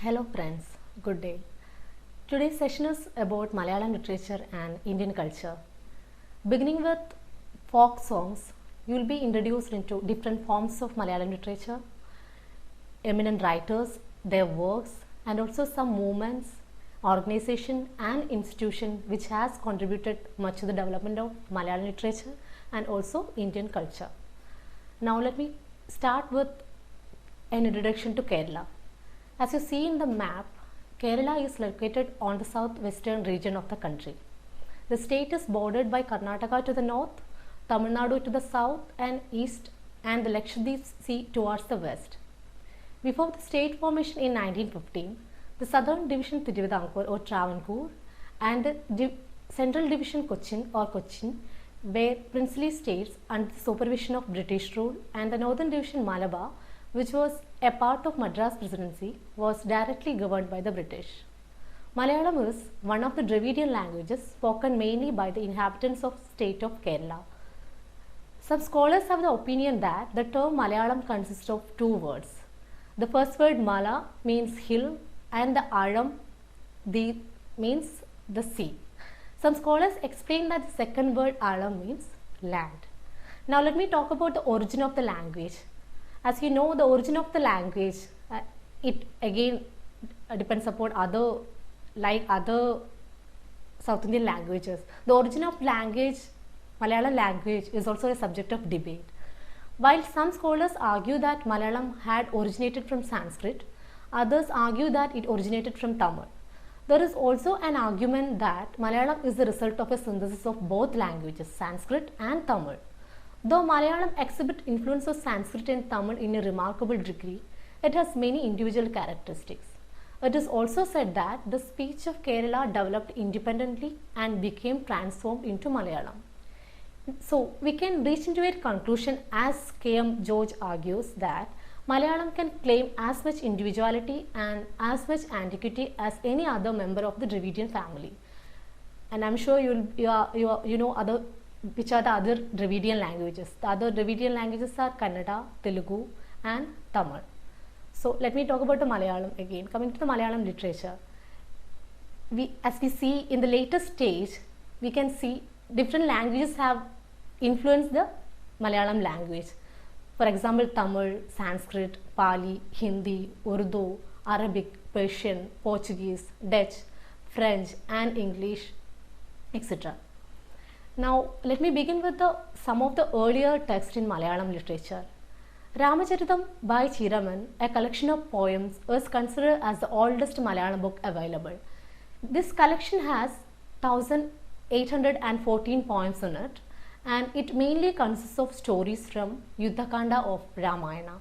Hello friends, good day. Today's session is about Malayalam literature and Indian culture. Beginning with folk songs, you will be introduced into different forms of Malayalam literature, eminent writers, their works, and also some movements, organization and institution which has contributed much to the development of Malayalam literature and also Indian culture. Now let me start with an introduction to Kerala. As you see in the map, Kerala is located on the southwestern region of the country. The state is bordered by Karnataka to the north, Tamil Nadu to the south and east, and the Lakshadweep Sea towards the west. Before the state formation in 1915, the southern division Thiruvidankor or Travancore and the central division Cochin or Cochin were princely states under the supervision of British rule, and the northern division Malabar, which was a part of Madras Presidency, was directly governed by the British. Malayalam is one of the Dravidian languages spoken mainly by the inhabitants of state of Kerala. Some scholars have the opinion that the term Malayalam consists of two words. The first word Mala means hill and the Alam means the sea. Some scholars explain that the second word Alam means land. Now let me talk about the origin of the language. As you know, the origin of the language, it again depends upon other South Indian languages. The origin of language, Malayalam language, is also a subject of debate. While some scholars argue that Malayalam had originated from Sanskrit, others argue that it originated from Tamil. There is also an argument that Malayalam is the result of a synthesis of both languages, Sanskrit and Tamil. Though Malayalam exhibits influence of Sanskrit and Tamil in a remarkable degree, it has many individual characteristics. It is also said that the speech of Kerala developed independently and became transformed into Malayalam. So we can reach into a conclusion, as K.M. George argues, that Malayalam can claim as much individuality and as much antiquity as any other member of the Dravidian family. And I'm sure you know which are the other Dravidian languages. The other Dravidian languages are Kannada, Telugu and Tamil. So let me talk about the Malayalam again. Coming to the Malayalam literature, as we see in the latest stage, we can see different languages have influenced the Malayalam language. For example, Tamil, Sanskrit, Pali, Hindi, Urdu, Arabic, Persian, Portuguese, Dutch, French and English, etc. Now, let me begin with some of the earlier texts in Malayalam literature. Ramacharitam by Chiraman, a collection of poems, is considered as the oldest Malayalam book available. This collection has 1814 poems in it, and it mainly consists of stories from Yuddhakanda of Ramayana.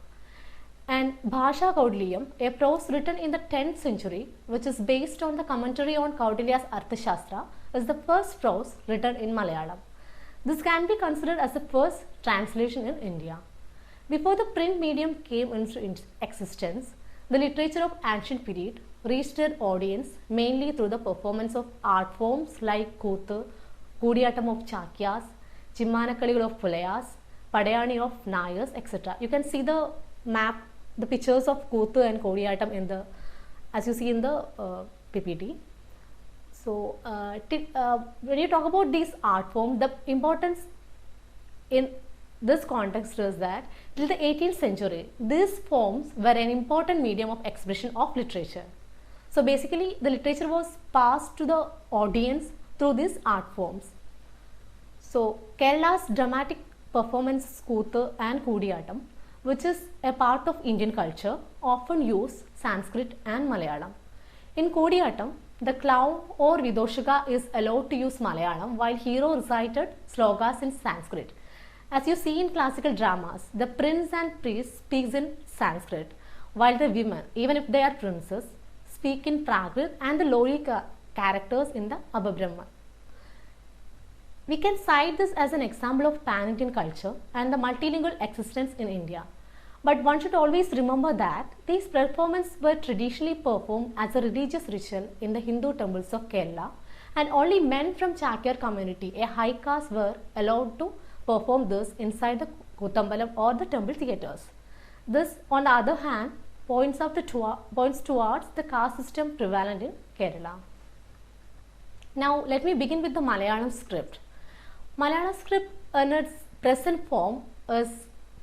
And Bhasha Kaudliyam, a prose written in the 10th century, which is based on the commentary on Kaudilya's Arthashastra, is the first prose written in Malayalam. This can be considered as the first translation in India. Before the print medium came into existence, the literature of ancient period reached their audience mainly through the performance of art forms like Koothu, Kodiyatam of Chakyas, Chimmanakaligal of Pulayas, Padayani of Nayars, etc. You can see the map, the pictures of Koothu and Kodiyatam as you see in the PPT. So, when you talk about these art forms, the importance in this context is that till the 18th century, these forms were an important medium of expression of literature. So, basically, the literature was passed to the audience through these art forms. So, Kerala's dramatic performance Koothu and Kodiyatam, which is a part of Indian culture, often use Sanskrit and Malayalam. In Kodiyatam, the clown or Vidoshika is allowed to use Malayalam while hero recited slokas in Sanskrit. As you see in classical dramas, the prince and priest speaks in Sanskrit, while the women, even if they are princes, speak in Prakrit and the lowly characters in the Abhabrahman. We can cite this as an example of pan-Indian culture and the multilingual existence in India. But one should always remember that these performances were traditionally performed as a religious ritual in the Hindu temples of Kerala, and only men from Chakyar community, a high caste, were allowed to perform this inside the Kuthambalam or the temple theatres. This, on the other hand, points towards the caste system prevalent in Kerala. Now let me begin with the Malayalam script. Malayalam script in its present form is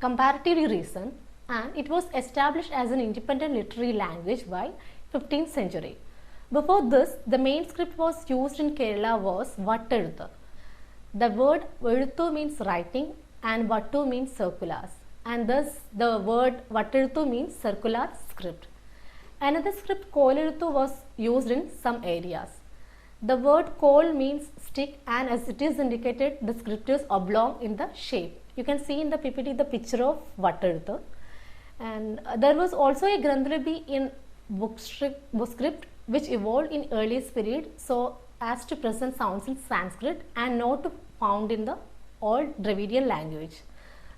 comparatively recent, and it was established as an independent literary language by 15th century. Before this, the main script was used in Kerala was Vatteluthu. The word Veluthu means writing and Vattu means circulars, and thus the word Vatteluthu means circular script. Another script Koileluthu was used in some areas. The word Kol means stick, and as it is indicated, the script is oblong in the shape. You can see in the PPT the picture of Vatteluthu. And there was also a Granthalipi in book script which evolved in earliest period so as to present sounds in Sanskrit and not found in the old Dravidian language.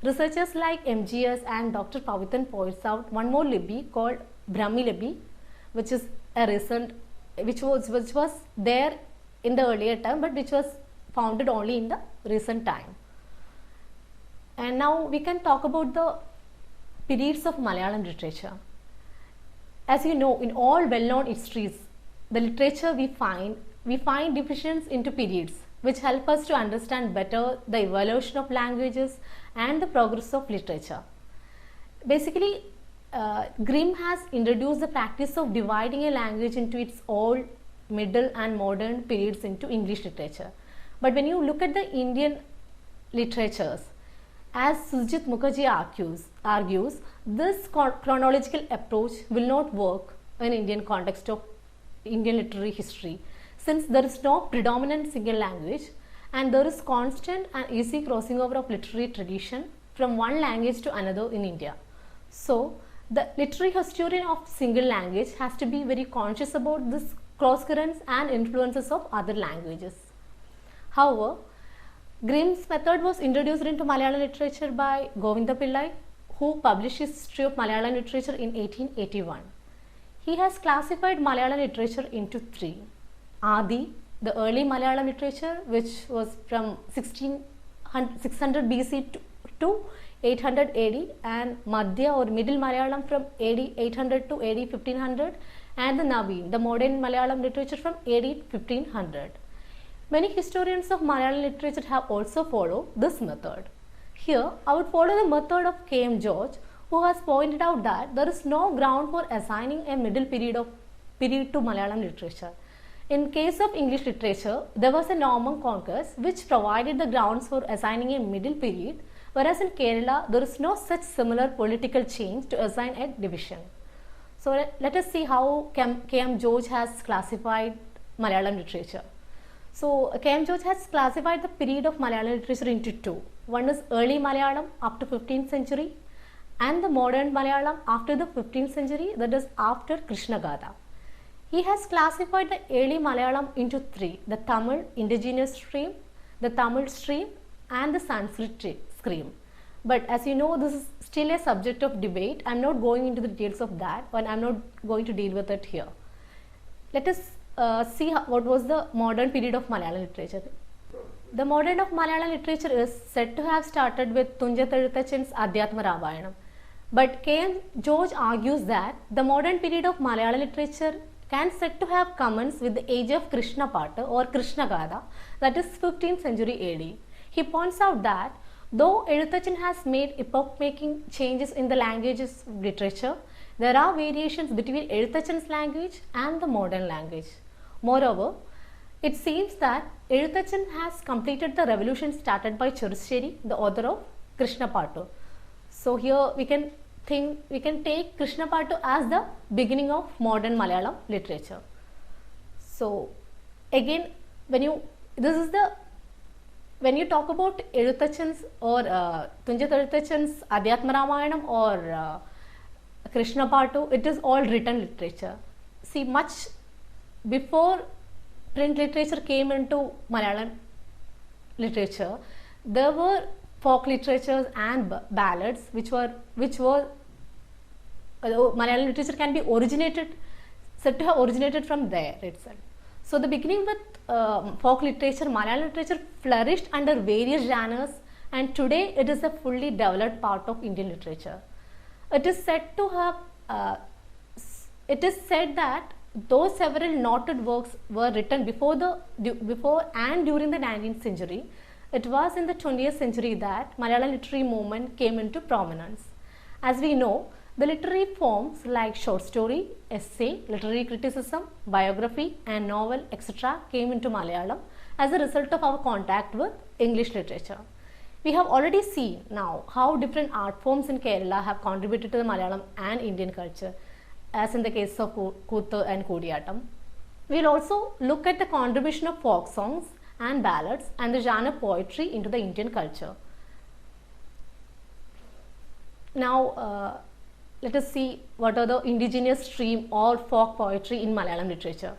Researchers like MGS and Dr. Pavithan points out one more Lipi called Brahmi Lipi, which is a recent, which was there in the earlier time, but which was founded only in the recent time. And now we can talk about the periods of Malayalam literature. As you know, in all well-known histories, the literature we find divisions into periods, which help us to understand better the evolution of languages and the progress of literature. Basically, Grimm has introduced the practice of dividing a language into its old, middle and modern periods into English literature. But when you look at the Indian literatures, as Sujit Mukherjee argues, this chronological approach will not work in Indian context of Indian literary history, since there is no predominant single language and there is constant and easy crossing over of literary tradition from one language to another in India. So, the literary historian of single language has to be very conscious about this cross currents and influences of other languages. However, Grimm's method was introduced into Malayalam literature by Govinda Pillai, who published his History of Malayalam Literature in 1881. He has classified Malayalam literature into three. Adi, the early Malayalam literature, which was from 600 BC to 800 AD, and Madhya or Middle Malayalam from AD 800 to AD 1500, and the Naveen, the modern Malayalam literature from AD 1500. Many historians of Malayalam literature have also followed this method. Here, I would follow the method of K.M. George, who has pointed out that there is no ground for assigning a middle period to Malayalam literature. In case of English literature, there was a Norman conquest which provided the grounds for assigning a middle period, whereas in Kerala, there is no such similar political change to assign a division. So let us see how K.M. George has classified Malayalam literature. So K.M. George has classified the period of Malayalam literature into two. One is early Malayalam up to 15th century and the modern Malayalam after the 15th century, that is after Krishna Gatha. He has classified the early Malayalam into three: the Tamil indigenous stream, the Tamil stream and the Sanskrit stream. But as you know, this is still a subject of debate. I am not going into the details of that, and I am not going to deal with it here. Let us see what was the modern period of Malayalam literature. The modern of Malayalam literature is said to have started with Tunja Tezhuthachan's Adhyatma Ramayanam. But K.M. George argues that the modern period of Malayalam literature can said to have commenced with the age of Krishna Pattu or Krishna Gatha, that is 15th century AD. He points out that though Ezhuthachan has made epoch-making changes in the languages of literature, there are variations between Ezhuthachan's language and the modern language. Moreover, it seems that Ezhuthachan has completed the revolution started by Cheruseri, the author of Krishna Pattu. So here we can take Krishna Pattu as the beginning of modern Malayalam literature. So again, when you talk about Ezhuthachan's or Tunja Tezhuthachan's Adhyatma Ramayanam or Krishna Pattu, it is all written literature. See, much before print literature came into Malayalam literature, there were folk literatures and ballads which were Malayalam literature can be said to have originated from there itself. So the beginning with folk literature, Malayalam literature flourished under various genres, and today it is a fully developed part of Indian literature. It is said to have It is said that though several noted works were written before and during the 19th century, it was in the 20th century that Malayalam literary movement came into prominence. As we know, the literary forms like short story, essay, literary criticism, biography, and novel, etc., came into Malayalam as a result of our contact with English literature. We have already seen now how different art forms in Kerala have contributed to the Malayalam and Indian culture, as in the case of Kuthu and Kodiyatam. We'll also look at the contribution of folk songs and ballads and the genre poetry into the Indian culture. Now, let us see what are the indigenous stream or folk poetry in Malayalam literature.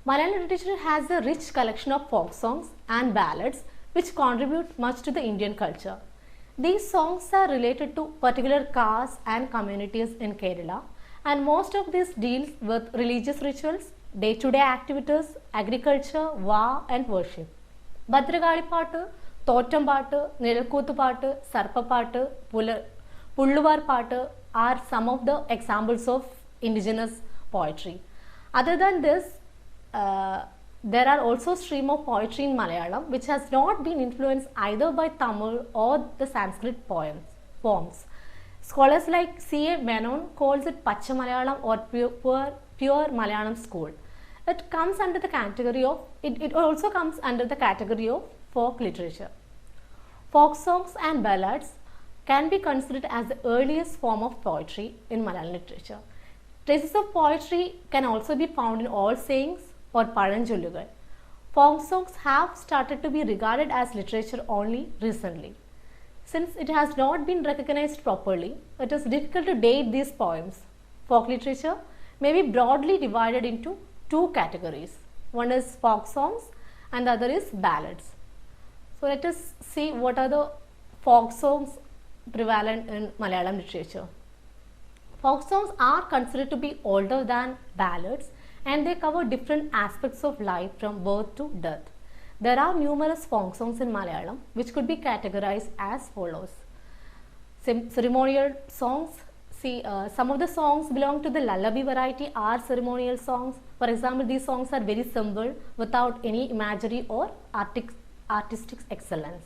Malayalam literature has a rich collection of folk songs and ballads which contribute much to the Indian culture. These songs are related to particular castes and communities in Kerala, and most of these deals with religious rituals, day-to-day activities, agriculture, war and worship. ഭദ്രകാളിപ്പാട്ട്, തോറ്റംപാട്ട്, നിഴൽക്കൂത്തുപാട്ട്, സർപ്പപ്പാട്ട്, പുള്ളുവാർപാട്ട് are some of the examples of indigenous poetry. Other than this, there are also stream of poetry in Malayalam which has not been influenced either by Tamil or the Sanskrit forms. Scholars like C.A. Menon calls it Pacha Malayalam or pure Malayalam school. It comes under the category of, it also comes under the category of folk literature. Folk songs and ballads can be considered as the earliest form of poetry in Malayalam literature. Traces of poetry can also be found in all sayings or Paranjollugal. Folk songs have started to be regarded as literature only recently. Since it has not been recognized properly, it is difficult to date these poems. Folk literature may be broadly divided into two categories. One is folk songs and the other is ballads. So let us see what are the folk songs prevalent in Malayalam literature. Folk songs are considered to be older than ballads and they cover different aspects of life from birth to death. There are numerous folk songs in Malayalam which could be categorized as follows. Ceremonial songs. See, some of the songs belong to the lullaby variety are ceremonial songs. For example, these songs are very simple without any imagery or artistic excellence.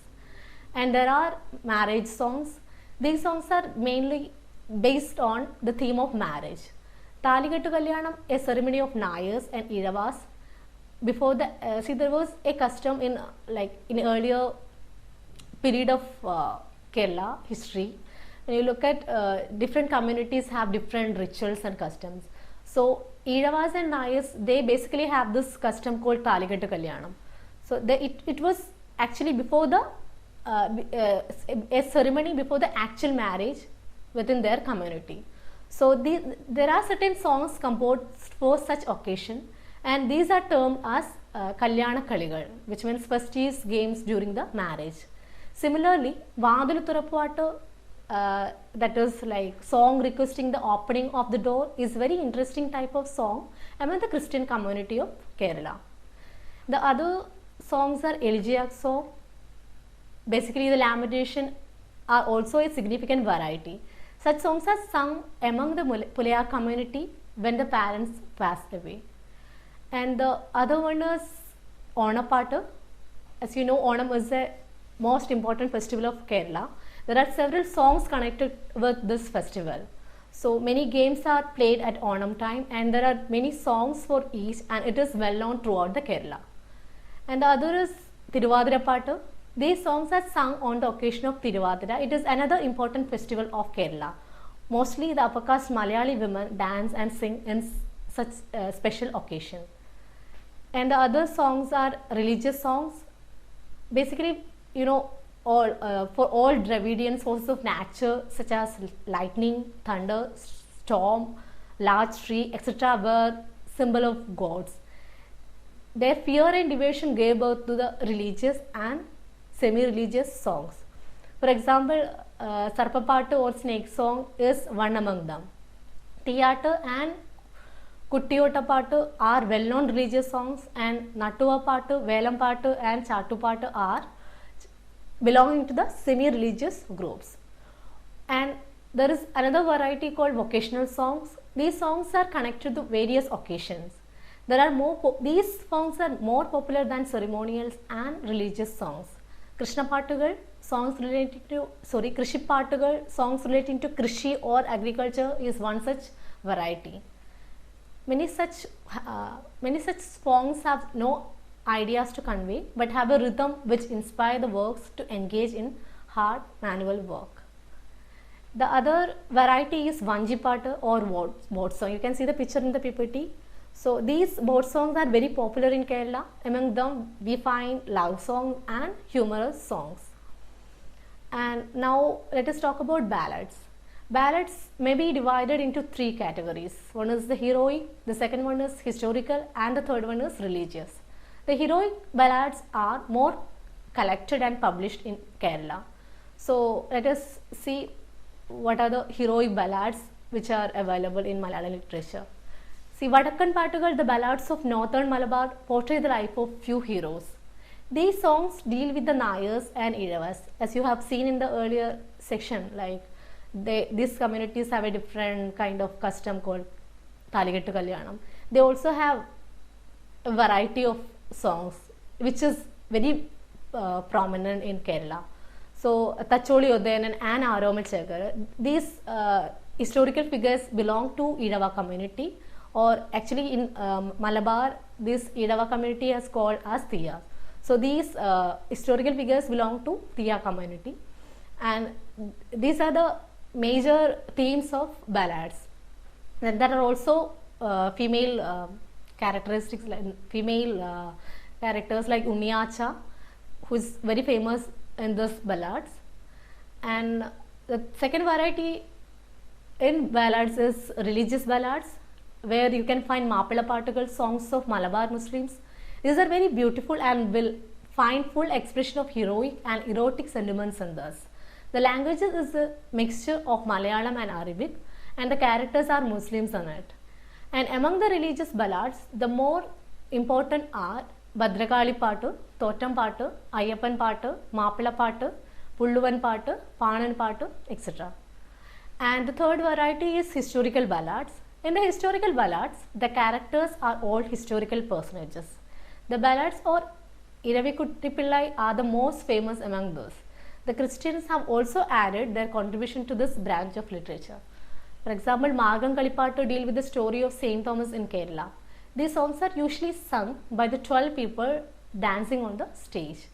And there are marriage songs. These songs are mainly based on the theme of marriage. Talikettu Kalyanam, a ceremony of Nayars and Iravas. Before the there was a custom in earlier period of Kerala history. When you look at different communities have different rituals and customs. So Iravas and Nayars, they basically have this custom called Talikettu Kalyanam. So it was actually before the a ceremony before the actual marriage within their community. So there are certain songs composed for such occasion, and these are termed as Kalyana Kaligal, which means festivities games during the marriage. Similarly, Vaadilu Thurappu, that is like song requesting the opening of the door, is very interesting type of song among the Christian community of Kerala. The other songs are elegiac song. Basically, the lamentation are also a significant variety. Such songs are sung among the Pulayar community when the parents passed away. And the other one is Onapattu. As you know, Onam is the most important festival of Kerala. There are several songs connected with this festival. So many games are played at Onam time and there are many songs for each, and it is well known throughout the Kerala. And the other is Tiruvadira Pattu. These songs are sung on the occasion of Tiruvadira. It is another important festival of Kerala. Mostly the upper caste Malayali women dance and sing in such special occasion. And the other songs are religious songs. Basically, you know, for all Dravidian sources of nature such as lightning, thunder, storm, large tree, etc. were symbol of gods. Their fear and devotion gave birth to the religious and semi-religious songs. For example, Sarpapattu or snake song is one among them. Tiyattu and Kuttiyotapattu are well-known religious songs, and Nattuva-pattu, Velam-pattu and Chattu-pattu are belonging to the semi-religious groups. And there is another variety called vocational songs. these songs are connected to various occasions. These songs are more popular than ceremonials and religious songs. Krishna Pattugal, songs relating to Krishi Pattugal, songs relating to Krishi or agriculture is one such variety. Many such songs have no ideas to convey but have a rhythm which inspire the works to engage in hard manual work. The other variety is Vanjipata or boat song. You can see the picture in the PPT. So these boat songs are very popular in Kerala. Among them we find love songs and humorous songs. And now let us talk about ballads. Ballads may be divided into three categories. One is the heroic, the second one is historical, and the third one is religious. The heroic ballads are more collected and published in Kerala. So let us see what are the heroic ballads which are available in Malayalam literature. See, Vadakkan Pattugal, the ballads of northern Malabar, portray the life of few heroes. These songs deal with the Nayars and Iravas, as you have seen in the earlier section. Like these communities have a different kind of custom called Thalikettu Kalyanam. They also have a variety of songs which is very prominent in Kerala. So Tacholi Odayanan and Aromal Chekar, these historical figures belong to Irava community, or actually in Malabar this Irava community is called as Thiya. So these historical figures belong to Thiya community, and these are the major themes of ballads. And there are also female characteristics, like female characters like Unniyacha, who is very famous in this ballads. And the second variety in ballads is religious ballads, where you can find Mappila Pattugal, songs of Malabar Muslims. These are very beautiful and will find full expression of heroic and erotic sentiments in this. The language is a mixture of Malayalam and Arabic, and the characters are Muslims in it. And among the religious ballads, the more important are Bhadrakali Pattu, Thotam Pattu, Ayyappan Pattu, Mappila Pattu, Pulluvan Pattu, Panan Pattu, etc. And the third variety is historical ballads. In the historical ballads, the characters are all historical personages. The ballads or Iravikutty Pillai are the most famous among those. The Christians have also added their contribution to this branch of literature. For example, Margam Kalipattu deal with the story of Saint Thomas in Kerala. These songs are usually sung by the 12 people dancing on the stage.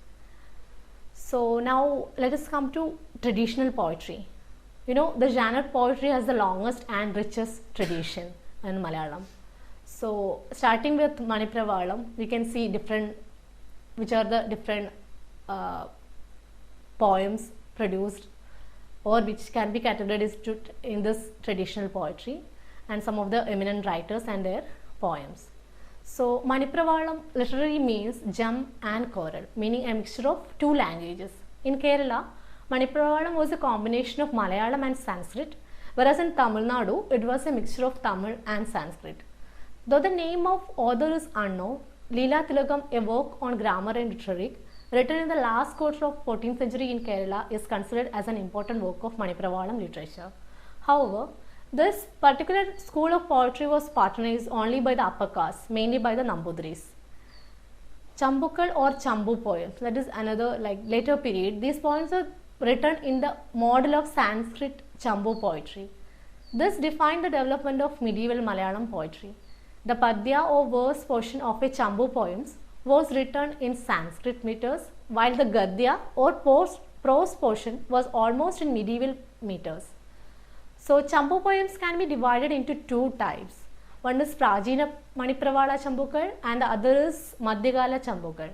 So now let us come to traditional poetry. You know, the genre poetry has the longest and richest tradition in Malayalam. So starting with Manipravalam, we can see which are the different poems produced or which can be categorized in this traditional poetry, and some of the eminent writers and their poems. So Manipravalam literally means gem and coral, meaning a mixture of two languages. In Kerala, Manipravalam was a combination of Malayalam and Sanskrit, whereas in Tamil Nadu, it was a mixture of Tamil and Sanskrit. Though the name of author is unknown, Leela Tilakam, a work on grammar and rhetoric, written in the last quarter of 14th century in Kerala, is considered as an important work of Manipravalam literature. However, this particular school of poetry was patronized only by the upper caste, mainly by the Nambudris. Chambukal or Chambu poems, that is another later period. These poems are written in the model of Sanskrit Chambu poetry. This defined the development of medieval Malayalam poetry. The Padya or verse portion of a Chambu poems was written in Sanskrit meters, while the Gadya or prose portion was almost in medieval meters. So Chambu poems can be divided into two types. One is Prajina Manipravala Chambukal and the other is Madhyakala Chambukal.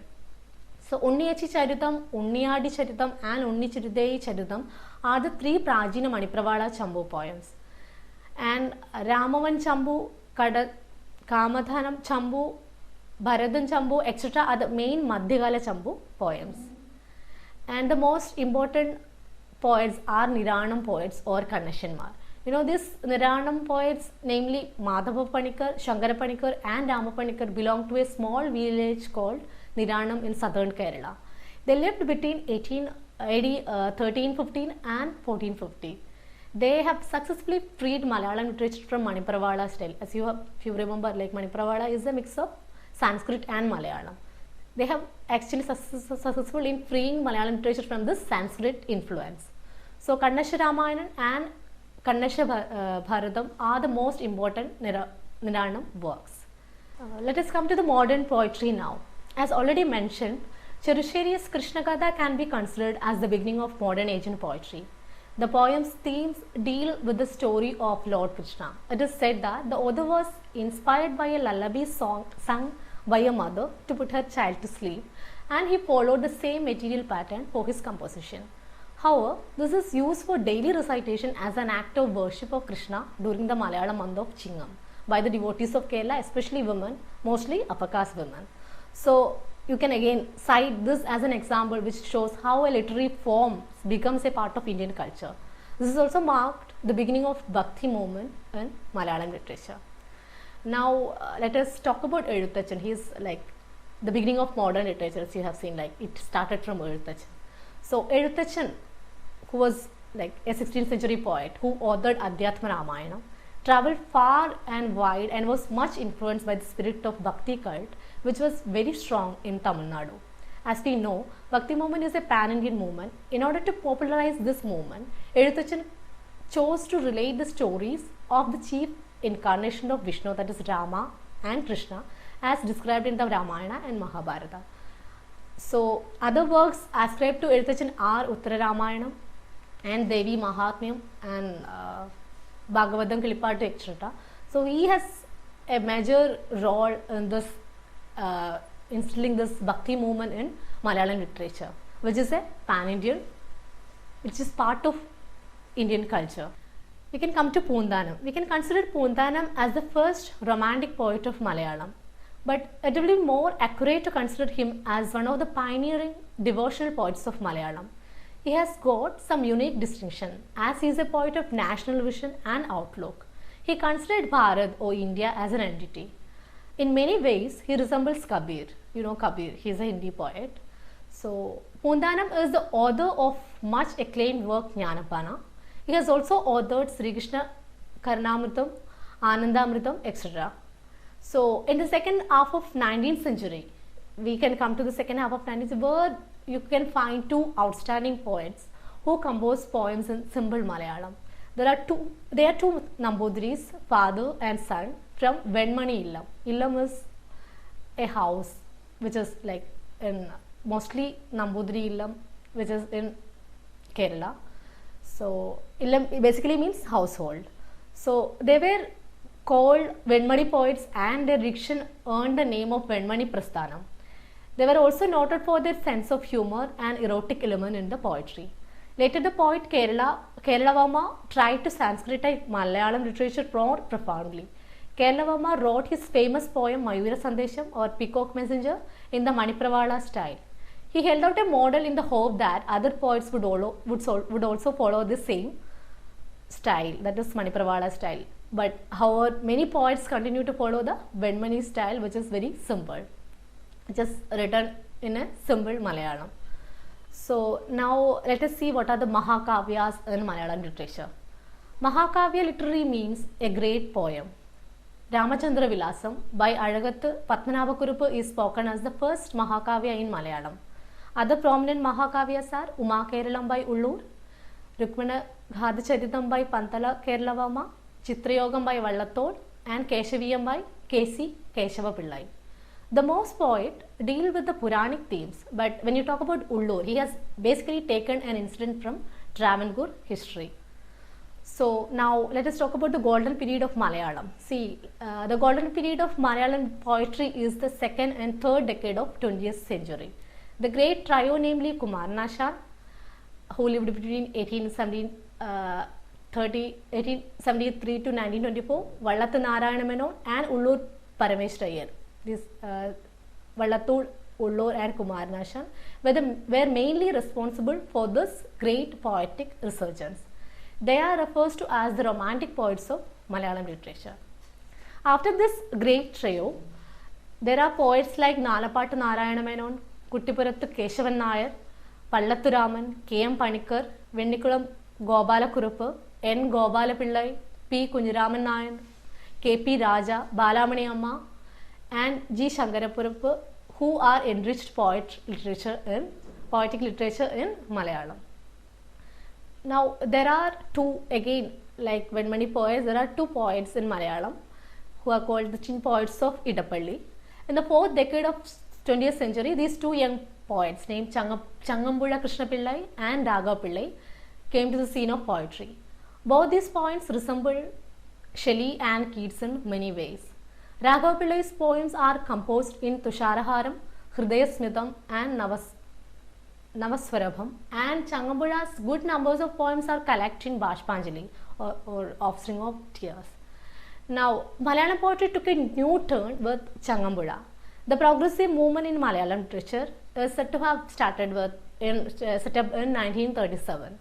So Unniyachi Charitam, Unniyadi Charitam and Unnichirideyi Charitam are the three Prajina Manipravala Chambu poems. And Ramavan Chambu, Kamadhanam Chambu, Bharadan Chambu, etc. are the main Madhyakala Chambu poems. And the most important poets are Niranam poets or Kannashanmar. You know, these Niranam poets, namely Madhava Panikar, Shankara Panikar and Rama Panikar, belong to a small village called Niranam in southern Kerala. They lived between AD 1315 and 1450. They have successfully freed Malayalam literature from Manipravala style. As if you remember, like Manipravala is a mix of Sanskrit and Malayalam. They have actually successful in freeing Malayalam literature from this Sanskrit influence. So Kannasha Ramayanam and Kannasha Bharatam are the most important Niranam works. Let us come to the modern poetry now. As already mentioned, Cherusheri's Krishna Katha can be considered as the beginning of modern Asian poetry. The poem's themes deal with the story of Lord Krishna. It is said that the author was inspired by a lullaby song sung by a mother to put her child to sleep, and he followed the same material pattern for his composition. However, this is used for daily recitation as an act of worship of Krishna during the Malayalam month of Chingam by the devotees of Kerala, especially women, mostly upper caste women. So you can again cite this as an example which shows how a literary form becomes a part of Indian culture. This is also marked the beginning of Bhakti movement in Malayalam literature. Now let us talk about Ezhuthachan. He is like the beginning of modern literature, as you have seen, like it started from Ezhuthachan. So Ezhuthachan, who was like a 16th century poet who authored Adhyatma Ramayana, traveled far and wide and was much influenced by the spirit of Bhakti cult, which was very strong in Tamil Nadu. As we know, Bhakti movement is a pan-Indian movement. In order to popularize this movement, Ezhuthachan chose to relate the stories of the chief incarnation of Vishnu, that is Rama and Krishna, as described in the Ramayana and Mahabharata. So other works ascribed to Ezhuthachan are Uttara Ramayana and Devi Mahatmyam and Bhagavatam, Kilipattu, etc. So he has a major role in this instilling this Bhakti movement in Malayalam literature, which is a pan-Indian, which is part of Indian culture. We can come to Poondanam. We can consider Poondanam as the first romantic poet of Malayalam, but it will be more accurate to consider him as one of the pioneering devotional poets of Malayalam. He has got some unique distinction as he is a poet of national vision and outlook. He considered Bharat or India as an entity. In many ways, he resembles Kabir. You know Kabir, he is a Hindi poet. So, Poondanam is the author of much acclaimed work Jnanapana. He has also authored Sri Krishna Karnamritam, Anandamritam, etc. So, in the second half of 19th century, we can come to the second half of 19th century where you can find two outstanding poets who composed poems in simple Malayalam. There are two Namboodiris, father and son, from Venmani Illam. Illam is a house which is like in mostly Nambudiri Illam, which is in Kerala. So Illam basically means household. So they were called Venmani poets and their diction earned the name of Venmani Prasthanam. They were also noted for their sense of humor and erotic element in the poetry. Later the poet Keralavarma tried to Sanskritize Malayalam literature more profoundly. Keralavarma wrote his famous poem Mayura Sandesham or Peacock Messenger in the Manipravala style. He held out a model in the hope that other poets would also follow the same style, that is Manipravala style. But however, many poets continue to follow the Venmani style, which is very simple, just written in a simple Malayalam. So now let us see what are the Mahakavyas in Malayalam literature. Mahakavya literally means a great poem. Ramachandra Vilasam by Azhagathu Padmanabhakuruppu is spoken as the first Mahakavya in Malayalam. Other prominent Mahakavyas are Uma Keralam by Ullur, Rukmana Ghadacharitam by Pantala Keralavarma, Chitrayogam by Vallathol, and Keshaviyam by K.C. Keshava Pillai. The most poet deal with the Puranic themes, but when you talk about Ullur, he has basically taken an incident from Travancore history. So now let us talk about the golden period of Malayalam. See, the golden period of Malayalam poetry is the second and third decade of 20th century. The great trio, namely Kumaranashan, who lived between 1873 to 1924, Vallathu Narayana Menon and Ullur Parameshwar Iyer. These Vallathol, Ullur and Kumaranashan were mainly responsible for this great poetic resurgence. They are referred to as the romantic poets of Malayalam literature. After this great trio, there are poets like Nalapattu Narayana Menon, Kuttipurathu Keshavan Nair, Pallathu Raman, K.M. Panikkar, Vennikulam Gopalakuruppu, N. Gopalapillai, P. Kunjiraman Nayan, K. P. Raja, Balamani Amma, and G. Shankarapurappu, who are enriched poetic literature in Malayalam. Now there are two, again, like Venmani poets, there are two poets in Malayalam who are called the Chin poets of Idapalli. In the fourth decade of 20th century, these two young poets named Changambula Krishna Pillai and Raghav Pillai came to the scene of poetry. Both these poets resemble Shelley and Keats in many ways. Raghav Pillai's poems are composed in Tusharaharam, Hridaya Smitham and Navaswarabham, and Changambula's good numbers of poems are collected in Bashpanjali or Offspring of Tears. Now, Malayalam poetry took a new turn with Changambula. The progressive movement in Malayalam literature is said to have set up in 1937.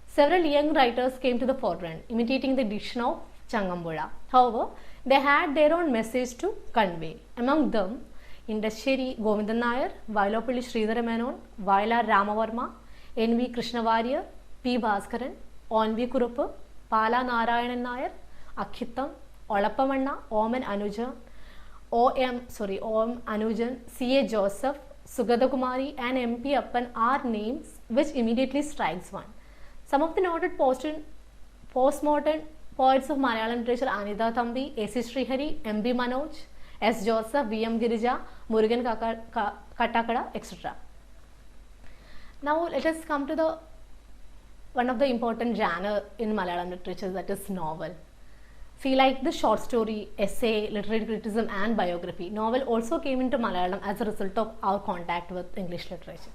Several young writers came to the forefront, imitating the diction of Changambula. However, they had their own message to convey. Among them, Indasheri Govindan Nair, Vailapalli Sridhara Menon, Vailar Ramavarma, N.V. Krishnavariyar, P. Bhaskaran, Onvi Kuruppu, Pala Narayanan Nair, Akhitam, Olapamanna, Om Anujan, C.A. Joseph, Sugata Kumari, and M.P. Appan are names which immediately strikes one. Some of the noted postmodern poets of Malayalam literature, Anida Thambi, A.C. Srihari, M.B. Manoj, S. Joseph, V.M. Girija, Murugan Kattakada, etc. Now let us come to one of the important genre in Malayalam literature, that is novel. See, like the short story, essay, literary criticism and biography, novel also came into Malayalam as a result of our contact with English literature.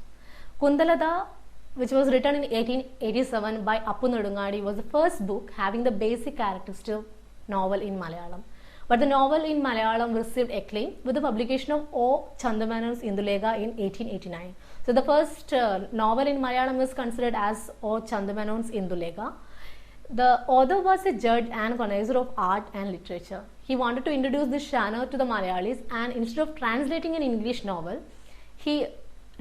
Kundalada, which was written in 1887 by Appu Nedungadi, was the first book having the basic characteristic of novel in Malayalam. But the novel in Malayalam received acclaim with the publication of O. Chandamanon's Indulega in 1889. So the first novel in Malayalam is considered as O. Chandamanon's Indulega. The author was a judge and connoisseur of art and literature. He wanted to introduce this genre to the Malayalis, and instead of translating an English novel, he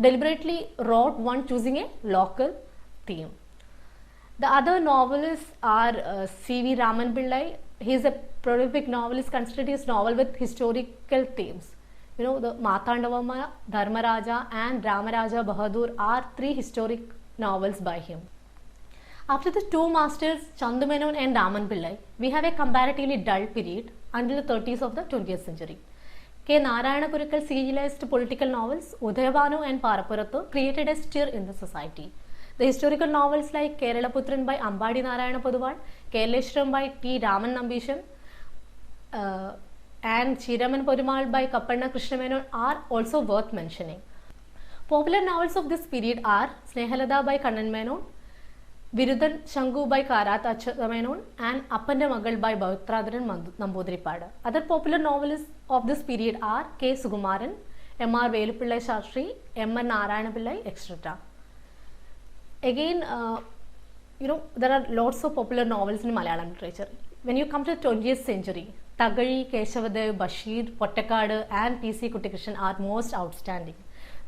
deliberately wrote one choosing a local theme. The other novelists are C.V. Raman Pillai. He is a prolific novelist, considered his novel with historical themes. You know, the Marthandavamma, Dharmaraja and Ramaraja Bahadur are three historic novels by him. After the two masters, Chandu Menon and Raman Pillai, we have a comparatively dull period until the 30s of the 20th century. K. Narayana Kurikal serialized political novels, Udayabanu and Parapurathu created a stir in the society. The historical novels like Keralaputran by Ambadi Narayana Poduval, Keraleshwaram by T. Raman Nambishan, and Chiraman Porimal by Kappanna Krishna Menon are also worth mentioning. Popular novels of this period are Snehalada by Kannan Menon, Virudan Shangu by Karat Achamenon, and Appante Magal by Bhavitradharan Namboodiripadu. Other popular novelists of this period are K. Sukumaran, M. R. Velupillai Shastri, M. N. Narayana Pillai, etc. Again, there are lots of popular novels in Malayalam literature. When you come to the 20th century, Tagari, Keshavadev, Bashir, Pottakadu, and P.C. Kuttikrishnan are most outstanding.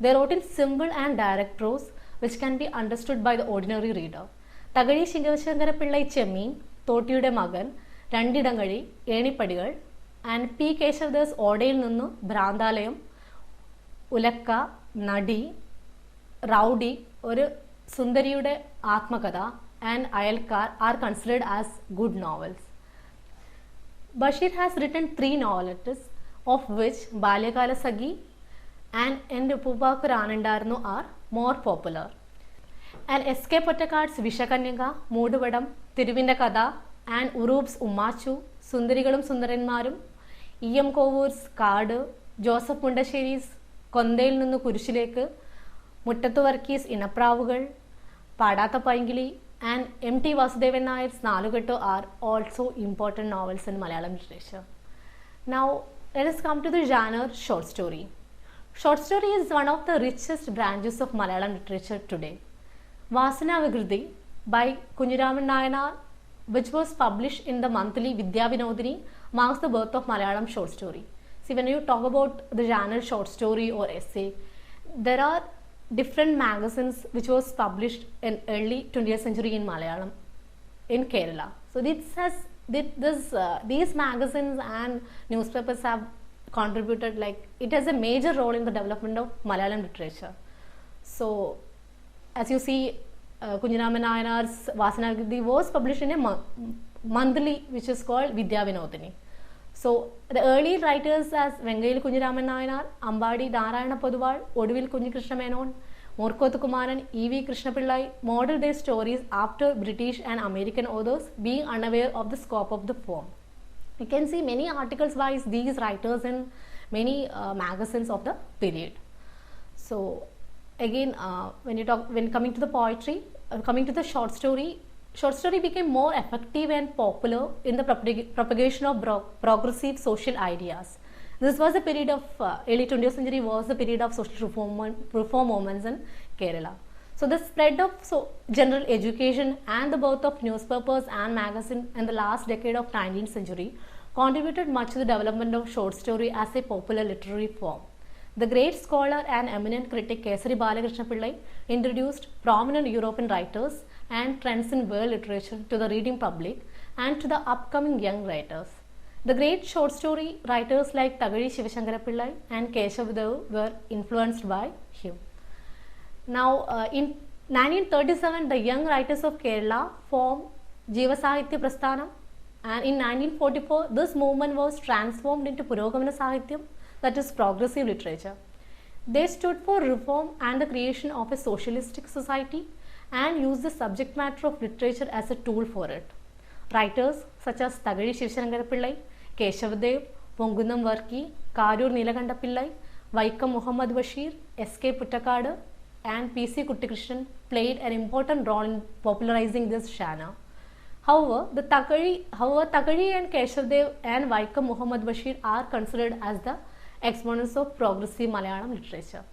They wrote in simple and direct prose which can be understood by the ordinary reader. Tagari Shivashankara Pillai Chemmin, Thottiyude Magan, Randidangadi, Enipadigal, and P. Keshavadev's Odayil Ninnu, Bhrandalayam, Ulakka, Nadi, Rowdy, or Sundariyude Atmakatha, and Ayalkar are considered as good novels. Bashir has written three novelettes, of which Balyakala Sakhi and Uppupakku Anandarnu are more popular. And S.K. Pottakad's Vishakanyaka, Mooduvadam, Tiruvinte Katha, and Uroop's Ummachu, Sundarigalum Sundaranmarum, E.M. Kovur's Kaadu, Joseph Mundasheri's Kondayil Ninnu Kurishilekku, Muttathu Varkey's Inapravugal, Padatha Paingili, and M.T. Vasudevan Nayar's Nalukettu are also important novels in Malayalam literature. Now, let us come to the genre short story. Short story is one of the richest branches of Malayalam literature today. Vasana Vikruthi by Kunjiraman Nayanar, which was published in the monthly Vidya Vinodini, marks the birth of Malayalam short story. See, when you talk about the genre short story or essay, there are different magazines which was published in early 20th century in Malayalam. in Kerala. So these magazines and newspapers have contributed, like it has a major role in the development of Malayalam literature. So as you see, Kunjiraman Nayar's Vasanagiri was published in a monthly which is called Vidya Vinodini. So the early writers as Vengayil Kunjiraman Nayanar, Ambadi Narayana Poduval, Oduvil Kunjikrishna Menon, Morkothu Kumaran, E.V. Krishna Pillai modeled their stories after British and American authors, being unaware of the scope of the form. You can see many articles by these writers in many magazines of the period. So again, when coming to the poetry, coming to the short story became more effective and popular in the propagation of progressive social ideas. This was the period of early 20th century was the period of social reform movements in Kerala. So the spread of general education and the birth of newspapers and magazines in the last decade of 19th century contributed much to the development of short story as a popular literary form. The great scholar and eminent critic Kesari Balakrishna Pillai introduced prominent European writers and trends in world literature to the reading public and to the upcoming young writers. The great short story writers like Tagari Shivashankara Pillai and Keshav Dev were influenced by him. Now, in 1937, the young writers of Kerala formed Jiva Sahitya Prasthanam, and in 1944, this movement was transformed into Purogamana Sahityam, that is progressive literature. They stood for reform and the creation of a socialistic society and used the subject matter of literature as a tool for it. Writers such as Tagari Shivashankara Pillai, Keshav Dev, Pongunam Varki, Karur Nilakanta Pillai, Vaikam Muhammad Bashir, S.K. Puttakadu, and P.C. Kuttikrishnan played an important role in popularizing this genre. However, Tagari and Keshav Dev and Vaikam Muhammad Bashir are considered as the exponents of progressive Malayalam literature.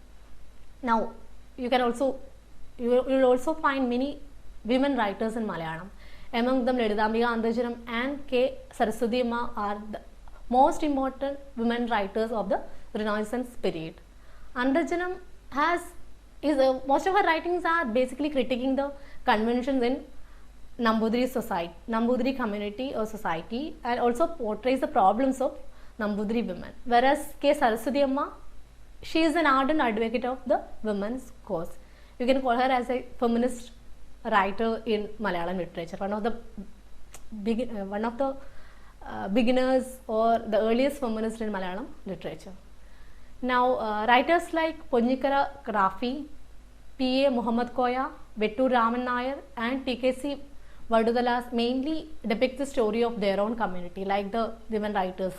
Now, you will also find many women writers in Malayalam. Among them, Lalitambika Antajanam and K. Saraswati Amma are the most important women writers of the Renaissance period. Antajanam most of her writings are basically critiquing the conventions in Nambudiri community or society, and also portrays the problems of Nambudiri women. Whereas K. Saraswati Amma, she is an ardent advocate of the women's cause. You can call her as a feminist writer in Malayalam literature, one of the beginners or the earliest feminist in Malayalam literature. Now, writers like Ponnikara Rafi, P.A. Muhammad Koya, Vettur Raman Nair, and T.K.C. Vadudalas mainly depict the story of their own community, like the women writers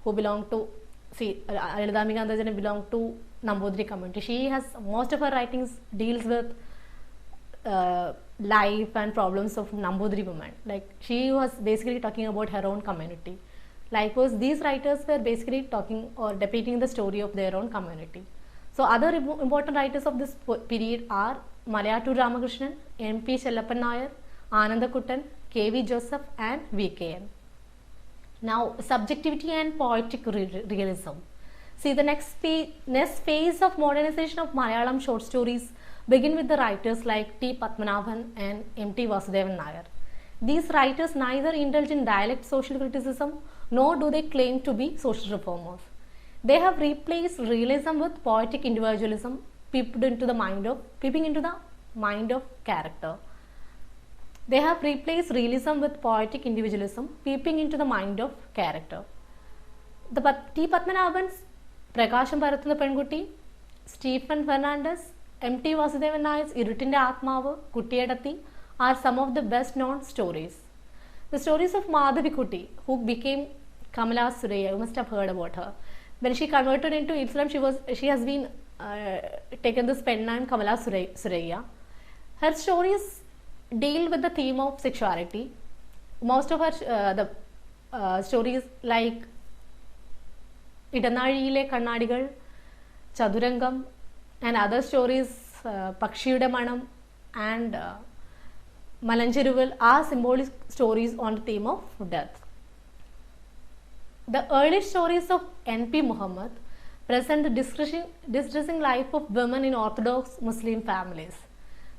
who belong to, Lalitambika Antajanam belong to Nambudiri community. Most of her writings deals with life and problems of Nambudiri women. Like she was basically talking about her own community. Likewise, these writers were basically talking or depicting the story of their own community. So other important writers of this period are Malayattur Ramakrishnan, M.P. Chellappan Nair, Anandakuttan, K.V. Joseph, and V.K.N. Now, subjectivity and poetic realism. See, the next phase of modernization of Malayalam short stories begin with the writers like T. Padmanabhan and M.T. Vasudevan Nair. These writers neither indulge in dialect social criticism nor do they claim to be social reformers. They have replaced realism with poetic individualism, peeping into the mind of character. They have replaced realism with poetic individualism, peeping into the mind of character. The T. Padmanabhan's Prakasham Parathunna Penkutti, Stephen Fernandez, M.T. Vasudevan Nair's Irutinte Atmavu, Kuttiyadathi are some of the best known stories. The stories of Madhavi Kutty, who became Kamala Suraiya, you must have heard about her. When she converted into Islam, she has been taken this pen name Kamala Suraiya. Her stories deal with the theme of sexuality. Most of her stories like Idanazhiyile Kannadigal, Chadurangam, and other stories, Pakshiyude Manam and Malancheruvil are symbolic stories on the theme of death. The early stories of N.P. Muhammad present the distressing life of women in Orthodox Muslim families.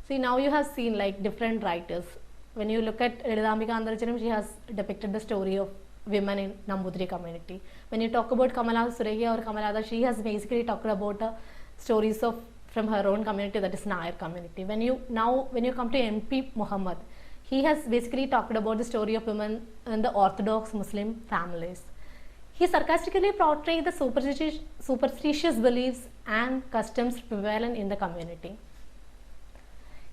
See, now you have seen like different writers. when you look at Lalitambika Andarjanam, she has depicted the story of women in Nambudiri community. When you talk about Kamala Suraiya or Kamalada, she has basically talked about stories of from her own community, that is Nair community. When you come to MP Muhammad, he has basically talked about the story of women in the Orthodox Muslim families. He sarcastically portrayed the superstitious beliefs and customs prevalent in the community.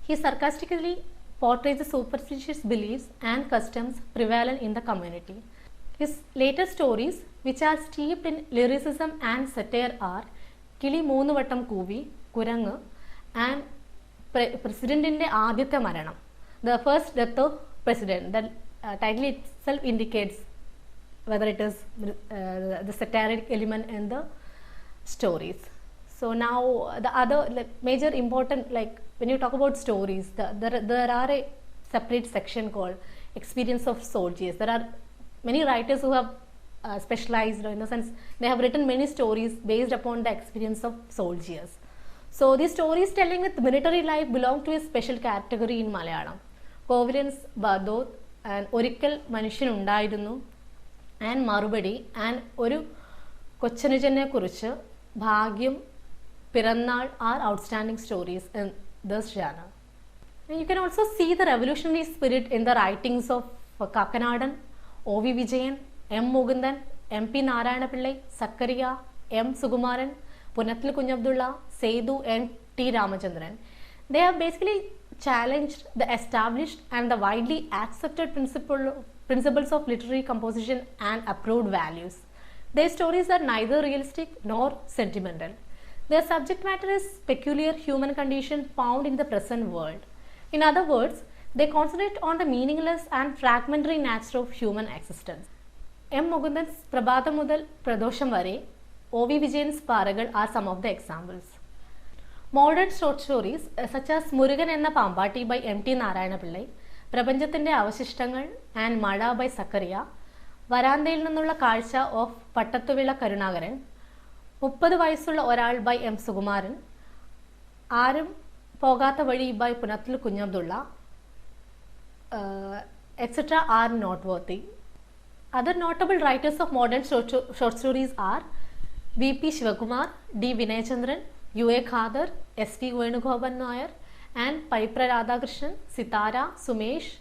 He sarcastically portrays the superstitious beliefs and customs prevalent in the community. His later stories, which are steeped in lyricism and satire, are Kili Moonu Vattam Koovi, Kurangu, and Presidentinte Aadyathe Maranam, the first death of president. The title itself indicates whether it is the satiric element in the stories. So now the other major important, like when you talk about stories, there are a separate section called experience of soldiers. There are many writers who have specialized, in the sense they have written many stories based upon the experience of soldiers. So these stories telling with military life belong to a special category in Malayalam. Covalence, Badot, and Orikal Manushan Undaidunu, and Marubadi, and Oru Kochanujane Kurucha, Bhagyam, Pirannal are outstanding stories in this genre. And you can also see the revolutionary spirit in the writings of Kakanadan, O.V. Vijayan, M. Mugundan, M.P. Narayanapillai, Sakkariya, M. Sukumaran, Punnathil Kunyabdulla, Sethu, and T. Ramachandran. They have basically challenged the established and the widely accepted principles of literary composition and approved values. Their stories are neither realistic nor sentimental. Their subject matter is peculiar human condition found in the present world. In other words, they concentrate on the meaningless and fragmentary nature of human existence. M. Mugundan's Prabhatham Mudal Pradosham Vare, O.V. Vijayan's Paragal are some of the examples. Modern short stories such as Murugan enna Pampati by M.T. Narayanapillai, Prapanchathinte Avashishtangal and Mada by Sakkariya, Varandayil Ninnulla Kazhcha of Pattatuvila Karunakaran, 30 വയസ്സുള്ള ഒരാൾ by M. Sukumaran, ആരും പോകാത്ത വഴി by Punnathil Kunyabdulla, etc. are noteworthy. Other notable writers of modern short stories are V.P. Shivakumar, D. Vinaychandran, U.A. Khadar, S.V. Venugopan Nair, and Paipra Radhakrishnan, Sitara, Sumesh,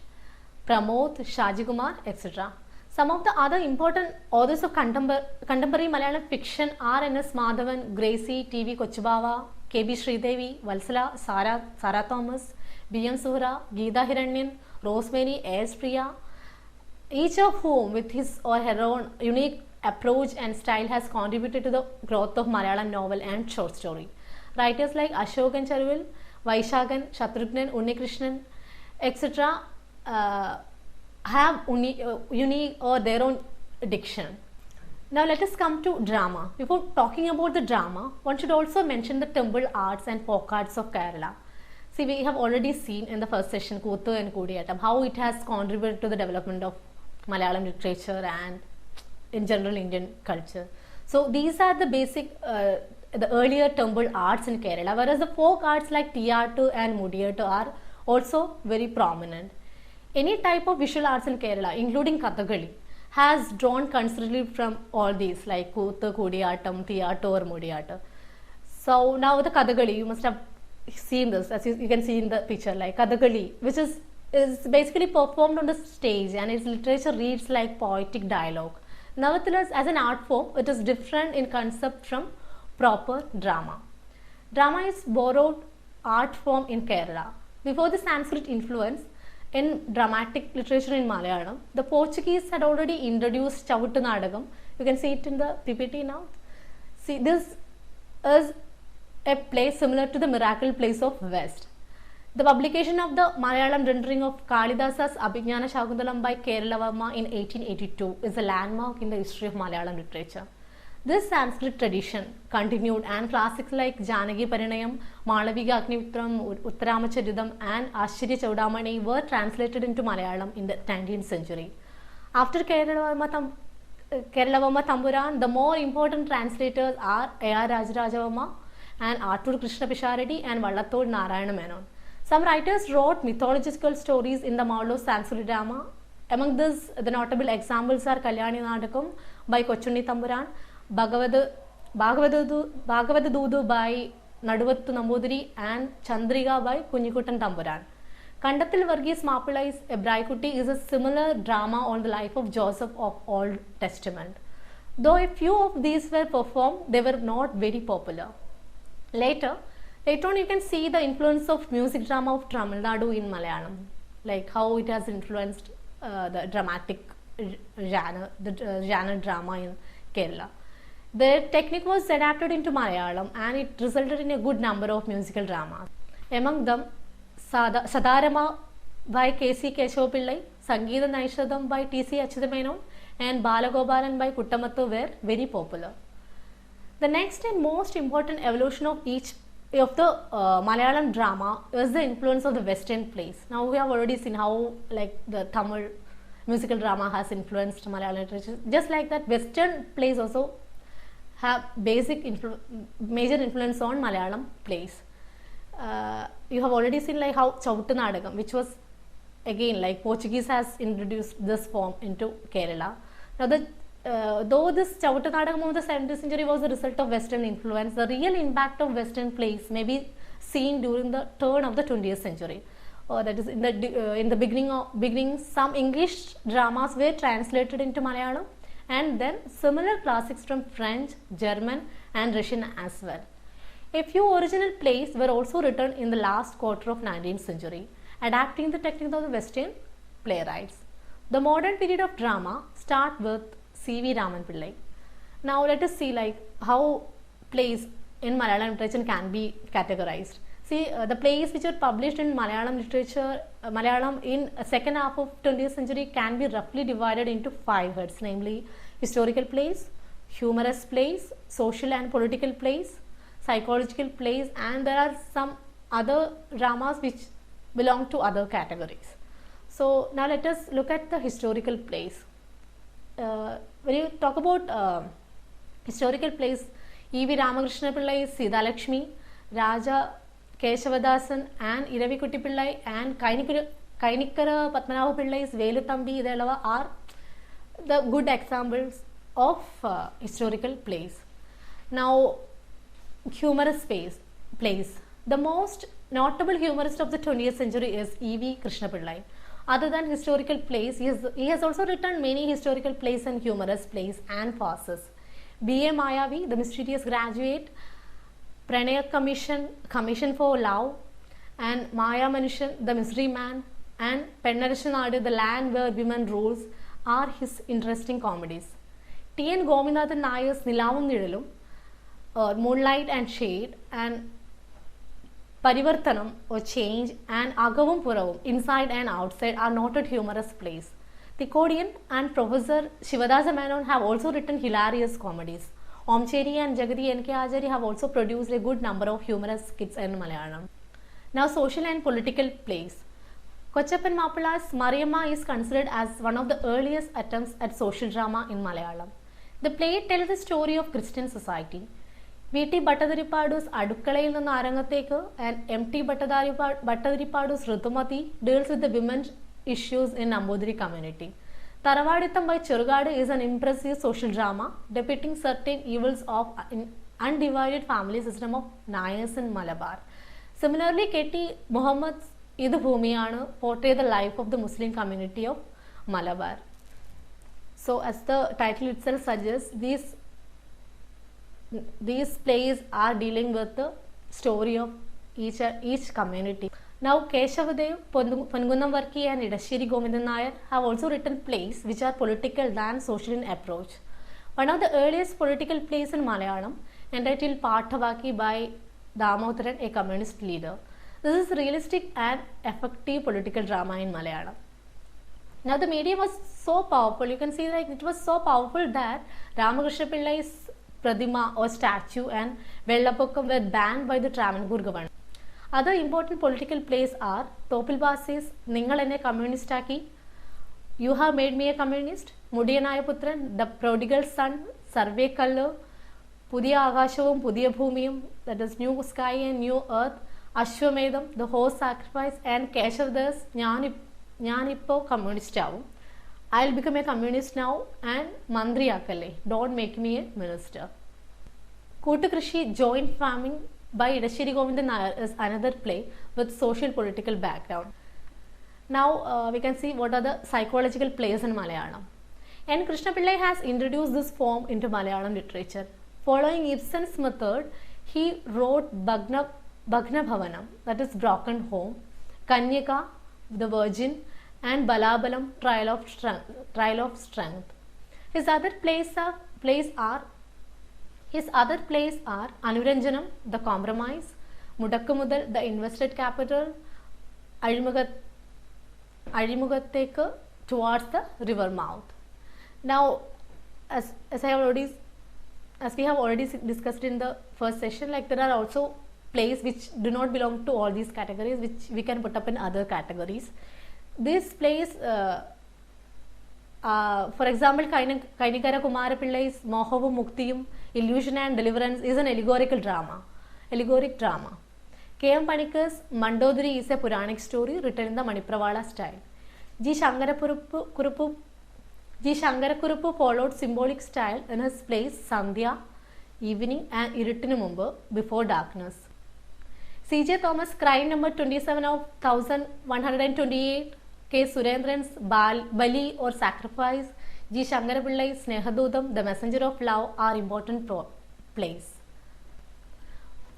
Pramod, Shajikumar, etc. Some of the other important authors of contemporary Malayalam fiction are N.S. Madhavan, Gracie, T.V. Kochubava, K.B. Sridevi, Valsala, Sara Thomas, B.M. Suhra, Geeta Hiranyan, Rosemary, A.S. Priya, each of whom with his or her own unique approach and style has contributed to the growth of Malayalam novel and short story. Writers like Ashokan Charuvil, Vaishagan, Shatrugnan, Unnikrishnan, etc. Have unique or their own diction. Now let us come to drama. Before talking about the drama, one should also mention the temple arts and folk arts of Kerala. See, we have already seen in the first session Kuthu and Kudiyattam how it has contributed to the development of Malayalam literature and in general Indian culture. So these are the basic, the earlier temple arts in Kerala, whereas the folk arts like Tiyattu and Mudiyattu are also very prominent. Any type of visual arts in Kerala, including Kathakali, has drawn considerably from all these like Kuthu, Kudiyattam, Tiyattu or Mudiyattu. So now the Kathakali, you must have seen this, as you can see in the picture, like Kathakali, which is basically performed on the stage, and its literature reads like poetic dialogue. Nevertheless, as an art form, it is different in concept from proper drama. Drama is borrowed art form in Kerala. Before the Sanskrit influence in dramatic literature in Malayalam, the Portuguese had already introduced Chavuttu Nadagam. You can see it in the PPT now. See, this is a play similar to the Miracle Plays of West. The publication of the Malayalam rendering of Kalidasa's Abhijnana Shakuntalam by Keralavarma in 1882 is a landmark in the history of Malayalam literature. This Sanskrit tradition continued, and classics like Janaki Parinayam, Malavika Agnimitra, Uttaramacharidam and Ashirya Chaudamani were translated into Malayalam in the 19th century. After Keralavarma Thampuran, the more important translators are A.R. Rajarajavarma and Arthur Krishna Pisharati and Vallatod Narayana Menon. Some writers wrote mythological stories in the model of Sansuri drama. Among this, the notable examples are Kalyani Nadakam by Kochunni Tamburan, Bhagavad Dudu by Naduvattu Nambudiri, and Chandriga by Kunyikutan Tamburan. Kandathil Varghese Mappillai's Ebraikutti is a similar drama on the life of Joseph of Old Testament. Though a few of these were performed, they were not very popular. Later on, you can see the influence of music drama of Tamil Nadu in Malayalam, like how it has influenced the dramatic genre drama in Kerala. The technique was adapted into Malayalam and it resulted in a good number of musical dramas. Among them, Sadarama by K.C. Keshav Pillai, Sangeetha Naishadam by T.C. Achyutha and Balagopalan by Kuttamattu were very popular. The next and most important evolution of each of the Malayalam drama is the influence of the Western plays. Now we have already seen how like the Tamil musical drama has influenced Malayalam literature. Just like that, Western plays also have major influence on Malayalam plays. You have already seen like how Chavuttu Nadakam, which was again like Portuguese has introduced this form into Kerala. Now though this Chavuttu Nadakam of the 17th century was the result of Western influence, the real impact of Western plays may be seen during the turn of the 20th century. That is in the beginning, some English dramas were translated into Malayalam, and then similar classics from French, German, and Russian as well. A few original plays were also written in the last quarter of 19th century, adapting the technique of the Western playwrights. The modern period of drama start with C.V. Raman Pillai. Now let us see like how plays in Malayalam literature can be categorized. See, the plays which are published in Malayalam literature, Malayalam in second half of 20th century can be roughly divided into 5 heads, namely historical plays, humorous plays, social and political plays, psychological plays, and there are some other dramas which belong to other categories. So now let us look at the historical plays. When you talk about historical plays, E.V. Ramakrishna Pillai, Sita Lakshmi, Raja Keshavadasan, and Iravikutty Pillai, and Kainikkara Padmanabha Pillai's Veluthambi Idalava are the good examples of historical plays. Now, humorous plays. The most notable humorist of the 20th century is E.V. Krishna Pillai. Other than historical plays, he has also written many historical plays and humorous plays and farces. B.A. Mayavi, The Mysterious Graduate, Pranaya Commission for Love, and Maya Manushan, The Mystery Man, and Pennarashanadu, The Land Where Women Rules are his interesting comedies. T.N. Govindathan Nayar's Nilavum Nizhalum, Moonlight and Shade, and Parivartanam or Change, and Agavum Puravum, Inside and Outside, are noted humorous plays. Tikodian and Professor Shivadasa Menon have also written hilarious comedies. Omcheri and Jagati N.K. Ajari have also produced a good number of humorous skits in Malayalam. Now, social and political plays. Kochappan Mappilla's Mariamma is considered as one of the earliest attempts at social drama in Malayalam. The play tells the story of Christian society. V.T. Bhattadaripadu's Adukkalayil Ninnu Arangathekku and M.T. Bhattadaripadu's Ruthumati deals with the women's issues in Nambudiri community. Taravaditham by Chirugadu is an impressive social drama depicting certain evils of an undivided family system of Nayars in Malabar. Similarly, K.T. Muhammad's Idu Bhumiyanu portray the life of the Muslim community of Malabar. So, as the title itself suggests, these plays are dealing with the story of each community. Now, Keshavadev, Pongunam Varki, and Idashiri Govindan Nayar have also written plays which are political than social in approach. One of the earliest political plays in Malayalam, entitled Pathavaki by Damodaran, a communist leader. This is realistic and effective political drama in Malayalam. Now, the medium was so powerful, you can see like it was so powerful that Ramakrishna Pillai's Pradima or statue and Vellapokkam were banned by the Travancore government. Other important political plays are Topil Basi's Ningal Enne Communistaki, You Have Made Me a Communist, Mudiyanayaputran, The Prodigal Son, Sarve Kallu, Pudhiya Akashavum, Pudhiya Bhumiyum, that is New Sky and New Earth, Ashwamedham, the horse sacrifice and Keshavadas ഞാനിപ്പോൾ communist ആവും, I will become a communist now and മന്ത്രിയാക്കല്ലേ, don't make me a minister. Koottukrishi, joint farming by Idashiri Govindan Nair is another play with social political background. Now we can see what are the psychological plays in Malayalam. N. Krishna Pillai has introduced this form into Malayalam literature. Following Ibsen's method, he wrote Bhagna Bhavanam, that is Broken Home, Kanyaka, The Virgin, and Balabalam, Trial of Strength. His other plays are Anuranjanam, The Compromise, Mudakkumudal, The Invested Capital, Azhimugathekku, Towards the River Mouth. Now, as we have already discussed in the first session, like there are also plays which do not belong to all these categories, which we can put up in other categories. These plays, for example, Kainikara Kumara Pillai's Mohavum Muktiyum, Illusion and Deliverance is an allegoric drama. K.M. Panikar's Mandodari is a Puranic story written in the Manipravala style. G. Shankarakurupu followed symbolic style in his plays Sandhya, Evening, and Irutinu Mumbu, Before Darkness. C.J. Thomas' Crime number 27 of 1128, K. Surendran's Bali or Sacrifice, G. Shankara Pillai's Snehadudam, The Messenger of Love are important plays.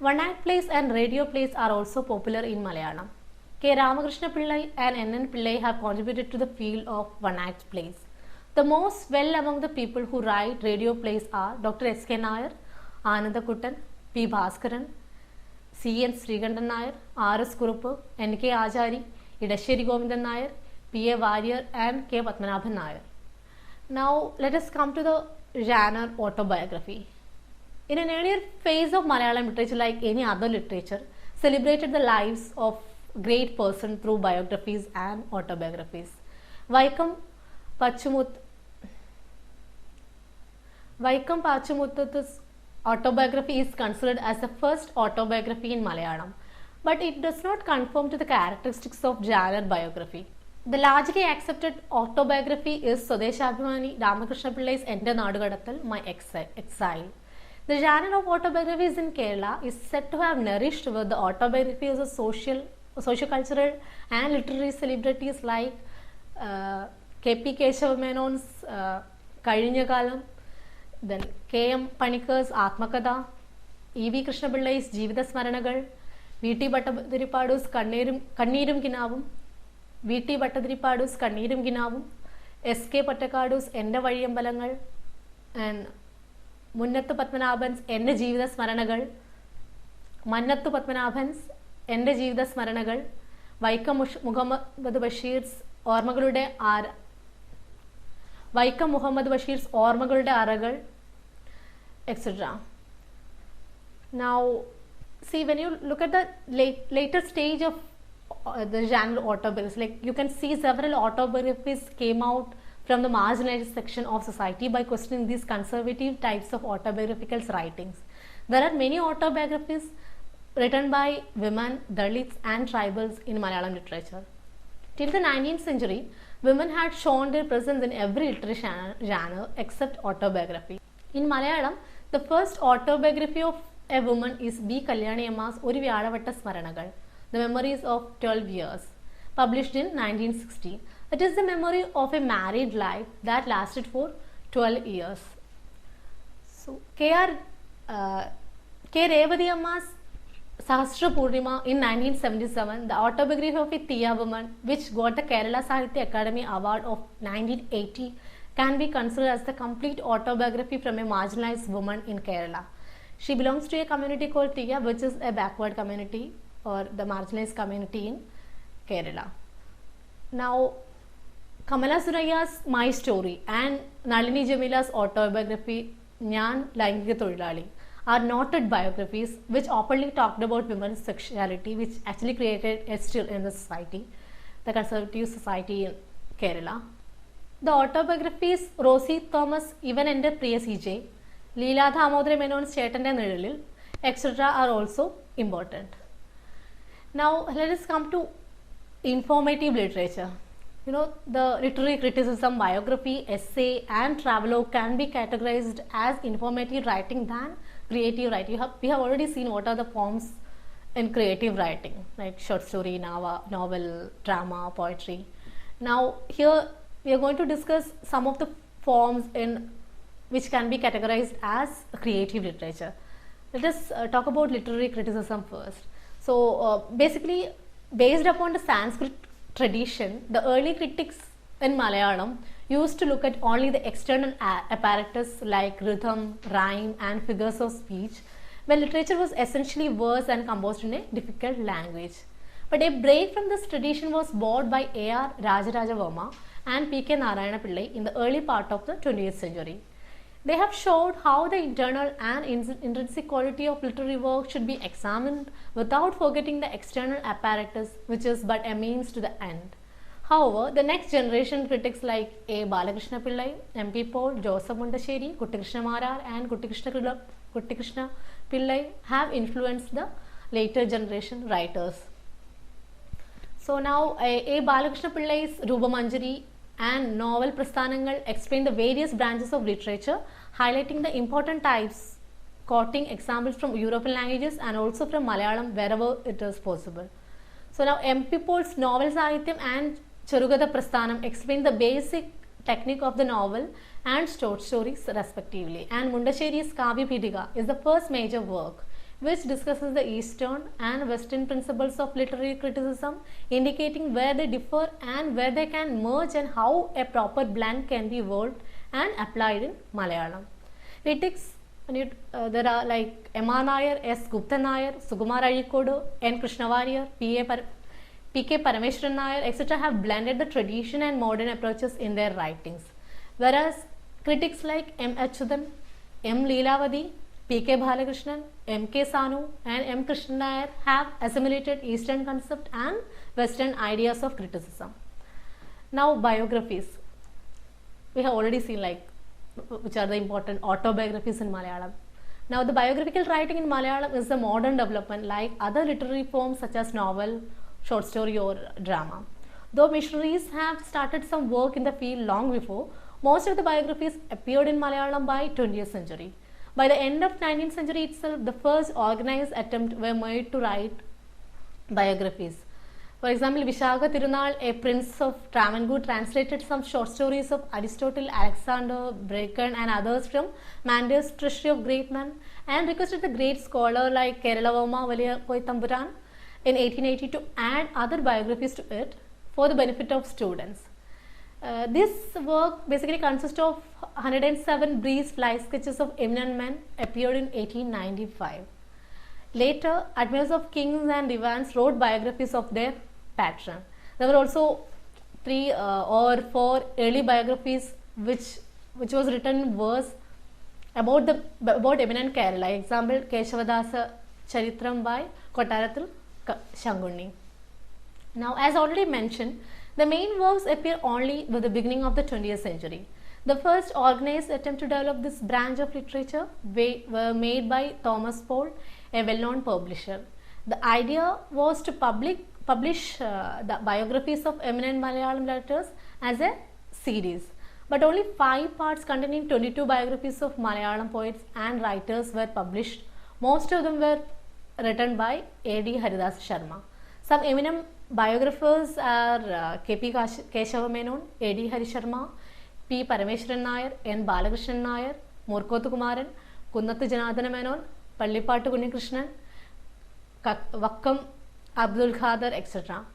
One-act plays and radio plays are also popular in Malayalam. K. Ramakrishna Pillai and N.N. Pillai have contributed to the field of one-act plays. The most well among the people who write radio plays are Dr. S.K. Nair, Anandakuttan, P. Bhaskaran, C.N. Srikandan Nair, R.S. Kuruppu, N.K. Ajari, Idashiri Govindan Nair, P.A. Warrior, and K. Padmanabhan Nair. Now, let us come to the genre autobiography. In an earlier phase of Malayalam literature, like any other literature, celebrated the lives of great person through biographies and autobiographies. Vaikam Pachumuthu's autobiography is considered as the first autobiography in Malayalam, but it does not conform to the characteristics of genre biography. The largely accepted autobiography is Swadeshabhimani Ramakrishna Pillai's Ente Nadukadathal, My Exile. The genre of autobiographies in Kerala is said to have nourished with the autobiographies of socio-cultural and literary celebrities like K.P. Keshava Menon's Kazhinjakalam, then K.M. Panikar's Atmakatha, E.V. Krishna Pillai's Jeevitha Smaranagal, V.T. Bhattadiripadu's Kanneerum Ginavum, S.K. Pattakadu's Ende Vazhiyambalangal, and Munnathu Padmanabhan's Ende Jeevitha Smaranagal, Mannathu Padmanabhan's Ende Jeevitha Smaranagal, Vaikam Muhammad Bashir's Ormagalude Aragal, etc. Now, see, when you look at the later stage of the genre autobiographies, like you can see several autobiographies came out from the marginalized section of society by questioning these conservative types of autobiographical writings. There are many autobiographies written by women, Dalits, and tribals in Malayalam literature. Till the 19th century, women had shown their presence in every literary genre except autobiography. In Malayalam, the first autobiography of a woman is B. Kalyani Amma's Oru Vyazhavetta Smaranagal, The Memories of 12 Years, published in 1960. It is the memory of a married life that lasted for 12 years. So, K. Revati Amma's Sahasra Purnima in 1977, the autobiography of a Tiya woman, which got the Kerala Sahitya Academy Award of 1980, can be considered as the complete autobiography from a marginalized woman in Kerala. She belongs to a community called Tiya, which is a backward community or the marginalized community in Kerala. Now, Kamala Surayya's My Story and Nalini Jamila's autobiography, Njan Laingika Tholilali, are noted biographies which openly talked about women's sexuality, which actually created a stir in the society, the conservative society in Kerala. The autobiographies Rosie Thomas, Even Ende Priya C.J., Leela Damodara Menon's Chetante Nizhalil, etc. are also important. Now let us come to informative literature. You know, the literary criticism, biography, essay, and travelogue can be categorized as informative writing than creative writing. We have already seen what are the forms in creative writing, like short story, novel, drama, poetry. Now here we are going to discuss some of the forms in which can be categorized as creative literature. Let us talk about literary criticism first. So basically, based upon the Sanskrit tradition, the early critics in Malayalam used to look at only the external apparatus like rhythm, rhyme, and figures of speech, when literature was essentially verse and composed in a difficult language. But a break from this tradition was brought by A.R. Rajaraja Verma and P.K. Narayana Pillai in the early part of the 20th century. They have showed how the internal and intrinsic quality of literary work should be examined without forgetting the external apparatus, which is but a means to the end. However, the next generation critics like A. Balakrishna Pillai, M.P. Paul, Joseph Mundasheri, Kuttikrishna Marar, and Kuttikrishna Pillai have influenced the later generation writers. So now A. Balakrishna Pillai's Rupamanjari and novel Prasthanangal explain the various branches of literature, highlighting the important types, quoting examples from European languages and also from Malayalam wherever it is possible. So now M.P. Paul's novel Sahityam and Cherugada Prasthanam explain the basic technique of the novel and short stories respectively, and Mundasheri's Kavya Pidika is the first major work which discusses the Eastern and Western principles of literary criticism, indicating where they differ and where they can merge and how a proper blend can be worked and applied in Malayalam. Critics, there are like M.R. Nair, S. Gupta Nair, Sukumar Azhikodu, N. Krishnavariar, P.K. Parameshwaran Nair, etc. have blended the tradition and modern approaches in their writings. Whereas critics like M. Achyutan, M. Leelavati, P.K. Balakrishnan, M.K. Sanu, and M. Krishnan Nair have assimilated Eastern concept and Western ideas of criticism. Now biographies. We have already seen like which are the important autobiographies in Malayalam. Now the biographical writing in Malayalam is a modern development like other literary forms such as novel, short story or drama. Though missionaries have started some work in the field long before, most of the biographies appeared in Malayalam by 20th century. By the end of 19th century itself, the first organized attempt were made to write biographies. For example, Vishaka Tirunal, a prince of Travancore, translated some short stories of Aristotle, Alexander, Bacon and others from Mander's Treasury of Great Men, and requested the great scholar like Keralavarma Valiyakoi Thampuran in 1880 to add other biographies to it for the benefit of students. This work basically consists of 107 brief fly sketches of eminent men, appeared in 1895. Later, admirers of kings and divans wrote biographies of their patron. There were also 3 or 4 early biographies which was written in verse about eminent Kerala. Example, Keshavadasa Charitram by Kottarathil Shangunni. Now, as already mentioned, the main works appear only with the beginning of the 20th century. The first organized attempt to develop this branch of literature were made by Thomas Paul, a well-known publisher. The idea was to publish the biographies of eminent Malayalam writers as a series. But only 5 parts containing 22 biographies of Malayalam poets and writers were published. Most of them were written by A.D. Haridas Sharma. Some eminent biographers are K.P. Keshava Menon, A.D. Hari Sharma, P. Parameshwaran Nair, N. Balakrishnan Nair, Morkothu Kumaran, Kunnathu Janardana Menon, Pallipattu Kunnikrishnan, Vakkam Abdul Khader, etc.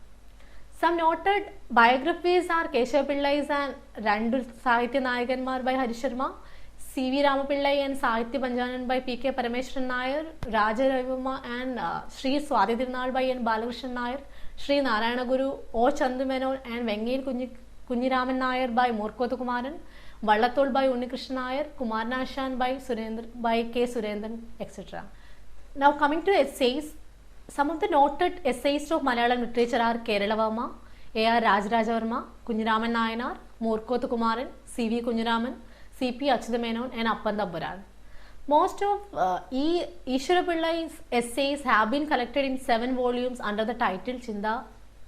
Some noted biographies are Keshav Pillai's and Randu Sahitya Nayaganmar by Hari Sharma, C.V. Ramapillai and Sahitya Panjanan by P.K. Parameshwaran Nair, Raja Ravivarma and Sri Swati Tirunal by N. Balakrishnan Nair, Sri Narayana Guru, O. Chandu Menon and Vengil Kunniraman Nair by Morkothu Kumaran, Vallathol by Unnikrishnan Nair, Kumaranashan by K. Surendran, etc. Now coming to essays, some of the noted essayists of Malayalam literature are Keralavarma, A.R. Rajaraja Verma, Kunniraman Nayanar, Morkothu Kumaran, C.V. Kunniraman, C.P. Achyuta Menon and Appan Thampuran. Most of Ishwara Pillai's essays have been collected in 7 volumes under the title Chinta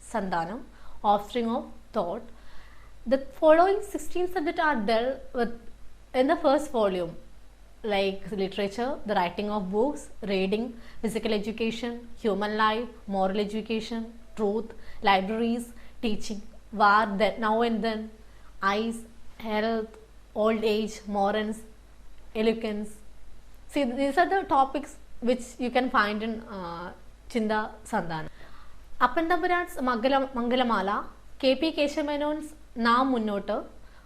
Sandhanam, Offspring of Thought. The following 16 subjects are dealt with in the first volume, like literature, the writing of books, reading, physical education, human life, moral education, truth, libraries, teaching, war, now and then, eyes, health, old age, morals, eloquence. See, these are the topics which you can find in Chinta Sandhanam. Appantampuran's Mangalamala, K.P. Keshav Naam Munnotu,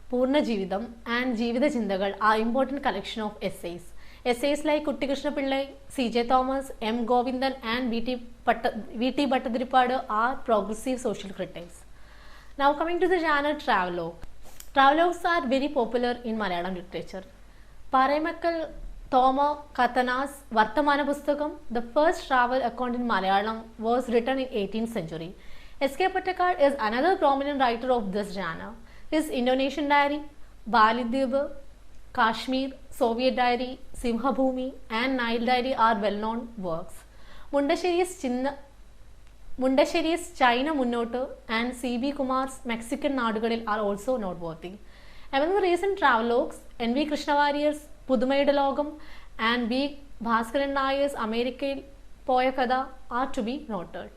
Purna Jeevitham and Jeevitha Chintagal are important collection of essays. Essays like Kutty Krishna Pillai, C.J. Thomas, M. Govindan and V.T. Bhattadripadu are progressive social critics. Now coming to the genre travelogue. Travelogues are very popular in Malayalam literature. Paraimakkal Thoma Kathanas Vartamana Pustakam, the first travel account in Malayalam, was written in 18th century. S.K. Pattakad is another prominent writer of this genre. His Indonesian diary, Balidyup, Kashmir, Soviet diary, Simhabhumi and Nile diary are well-known works. Mundasheri's China Munnotu and C.B. Kumar's Mexican Nadukalil are also noteworthy. Among the recent travelogues, N.V. Krishnavariyar's Pudhumayude Lokam and B. Bhaskaran Nayar's American Poya are to be noted.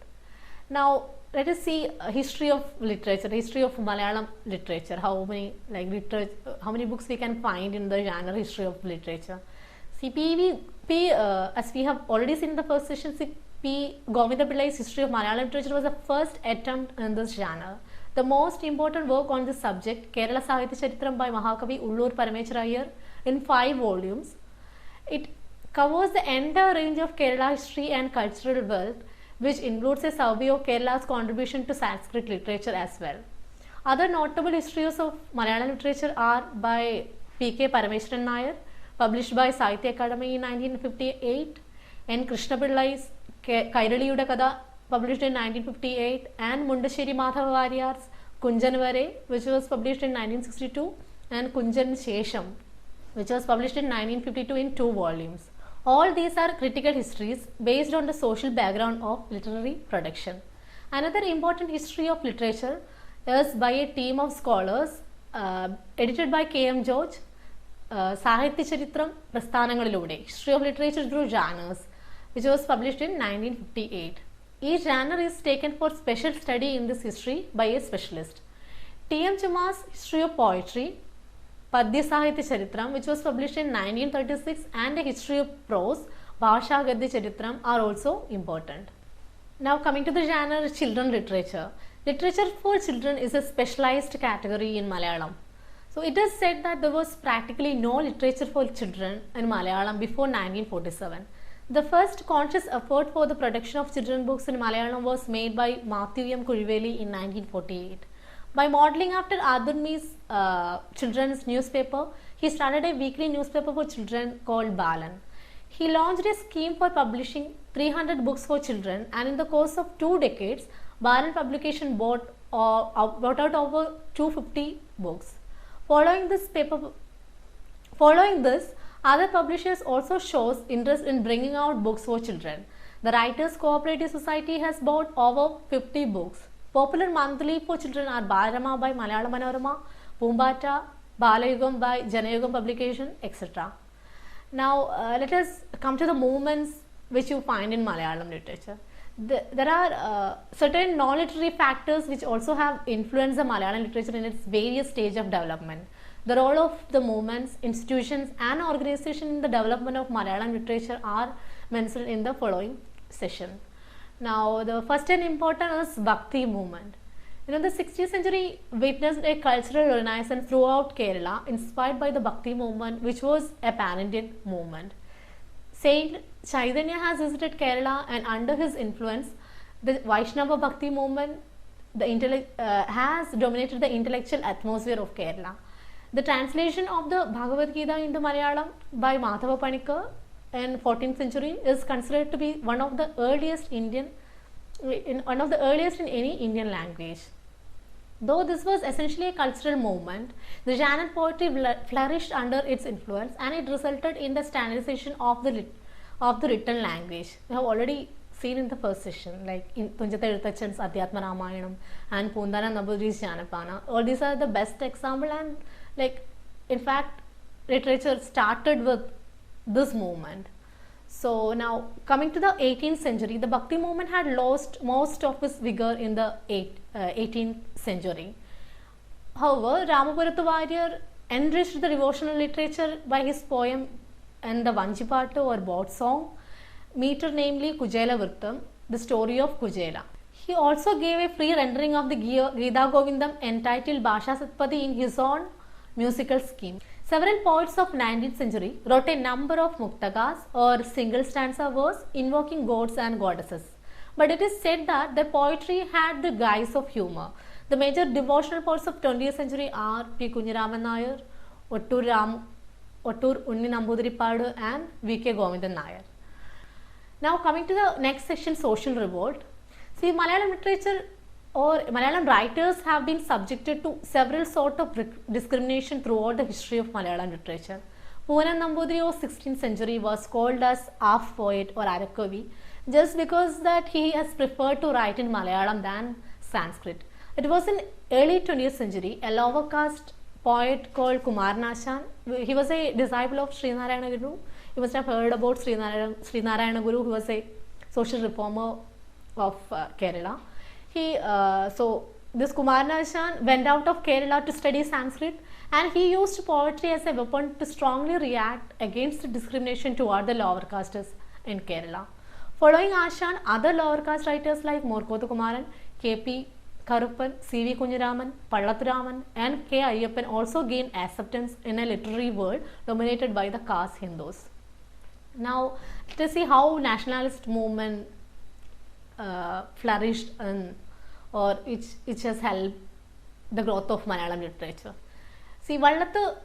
Now, let us see history of literature, history of Malayalam literature. How many books we can find in the genre history of literature. See, as we have already seen in the first session, P. Govinda Pillai's history of Malayalam literature was the first attempt in this genre. The most important work on this subject, Kerala Sahitya Charitram by Mahakavi Ullur Parameshwara Iyer, in 5 volumes. It covers the entire range of Kerala history and cultural wealth, which includes a survey of Kerala's contribution to Sanskrit literature as well. Other notable histories of Malayalam literature are by P.K. Parameshwaran Nair, published by Sahitya Akademi in 1958, N. Krishna Pillai's Kairaliyude Katha, published in 1958, and Mundasheri Madhava Variyar's Kunjan Vare, which was published in 1962, and Kunjan Shesham, which was published in 1952 in 2 volumes. All these are critical histories based on the social background of literary production. Another important history of literature is by a team of scholars edited by K.M. George, Sahitya Charitram Prasthanangalilude, History of Literature Through Genres, which was published in 1958. Each genre is taken for special study in this history by a specialist. T.M. Chuma's History of Poetry, Padya Sahitya Charitram, which was published in 1936, and a history of prose, Bhasha Gadya Charitram, are also important. Now coming to the genre children literature. Literature for children is a specialized category in Malayalam. So it is said that there was practically no literature for children in Malayalam before 1947. The first conscious effort for the production of children books in Malayalam was made by Matthew M. Kuriveli in 1948. By modeling after Adurmi's children's newspaper, he started a weekly newspaper for children called Balan. He launched a scheme for publishing 300 books for children, and in the course of 2 decades, Balan publication brought out over 250 books. Following this, other publishers also shows interest in bringing out books for children. The Writers Cooperative Society has bought over 50 books. Popular monthly for children are Balarama by Malayalam Manorama, Pumbata, Balayugam by Janayugam Publication, etc. Now, let us come to the movements which you find in Malayalam literature. There are certain non-literary factors which also have influenced the Malayalam literature in its various stages of development. The role of the movements, institutions and organizations in the development of Malayalam literature are mentioned in the following session. Now, the first and important is Bhakti movement. The 16th century witnessed a cultural renaissance throughout Kerala, inspired by the Bhakti movement, which was a pan-Indian movement. Saint Chaitanya has visited Kerala, and under his influence, the Vaishnava Bhakti movement has dominated the intellectual atmosphere of Kerala. The translation of the Bhagavad Gita into Malayalam by Madhava Panikkar in 14th century is considered to be one of the earliest in any Indian language. Though this was essentially a cultural movement, the Janan poetry flourished under its influence and it resulted in the standardization of the written language. We have already seen in the first session, like in Tunjata Eluthachan's Adhyatma Ramayanam and Poonthana Nambudiri's Janapana. All these are the best example, and like in fact literature started with this movement. So now coming to the 18th century, the Bhakti movement had lost most of its vigor in the 18th century. However, Ramapurathu Warrior enriched the devotional literature by his poem and the Vanchipattu or boat song meter, namely Kujela Vrittam, the story of Kujela. He also gave a free rendering of the Gita Govindam entitled Bhasha Satpati in his own musical scheme. Several poets of 19th century wrote a number of muktakas or single stanza verse invoking gods and goddesses. But it is said that their poetry had the guise of humor. The major devotional poets of 20th century are P. Kunyaraman Nair, Ottur Unni Namboodiripadu and V.K. Govindan Nair. Now coming to the next section, social revolt. See, Malayalam literature or Malayalam writers have been subjected to several sort of discrimination throughout the history of Malayalam literature. Poonan Nambudiri of 16th century was called as half poet or Arakavi just because that he has preferred to write in Malayalam than Sanskrit. It was in early 20th century a lower caste poet called Kumaranashan. He was a disciple of Srinarayana Guru. You must have heard about Srinarayana Guru, who was a social reformer of Kerala. So this Kumaranashan went out of Kerala to study Sanskrit, and he used poetry as a weapon to strongly react against the discrimination toward the lower castes in Kerala. Following Ashan, other lower caste writers like Morkothu Kumaran, K.P. Karuppan, C.V. Kunyaraman, Pallathuraman and K. Ayyappan also gained acceptance in a literary world dominated by the caste Hindus. Now let us see how nationalist movement flourished or which has helped the growth of Malayalam literature. See, Vallathol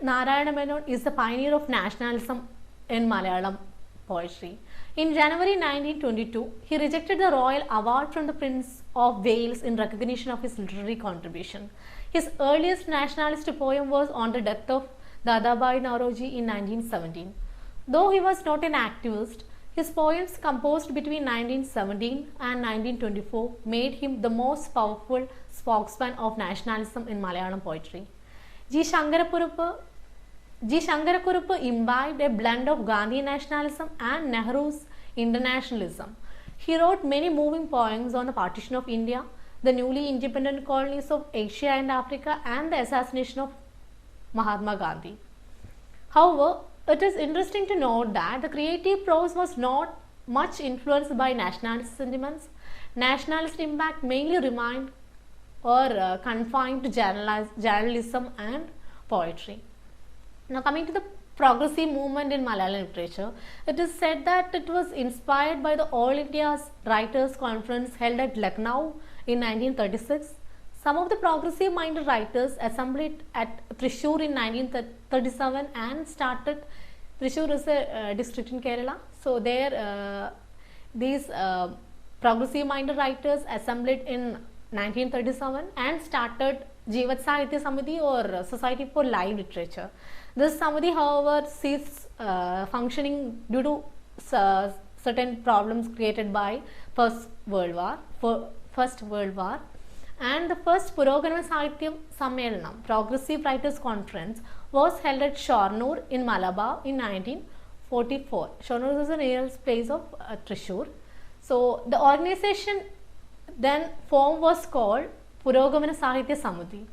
Narayana Menon is the pioneer of nationalism in Malayalam poetry. In January 1922, he rejected the royal award from the Prince of Wales in recognition of his literary contribution. His earliest nationalist poem was on the death of Dadabhai Naoroji in 1917. Though he was not an activist, his poems composed between 1917 and 1924 made him the most powerful spokesman of nationalism in Malayalam poetry. G. Shankarakurupu imbibed a blend of Gandhi nationalism and Nehru's internationalism. He wrote many moving poems on the partition of India, the newly independent colonies of Asia and Africa, and the assassination of Mahatma Gandhi. However, it is interesting to note that the creative prose was not much influenced by nationalist sentiments. Nationalist impact mainly remained or confined to journalism and poetry. Now coming to the progressive movement in Malayalam literature, it is said that it was inspired by the All India's Writers' Conference held at Lucknow in 1936. Some of the progressive minded writers assembled at Thrissur in 1937 and started. Thrissur is a district in Kerala. So there these progressive minded writers assembled in 1937 and started Jeevat Sahitya Samiti or Society for Live Literature. This Samiti, however, ceased functioning due to certain problems created by First World War. And the first Puroganama Sahityam Sammelanam, Progressive Writers Conference, was held at Shornur in Malabar in 1944. Shornur is the nearest place of Thrissur. So the organization then form was called Purogamana Sahitya Samiti.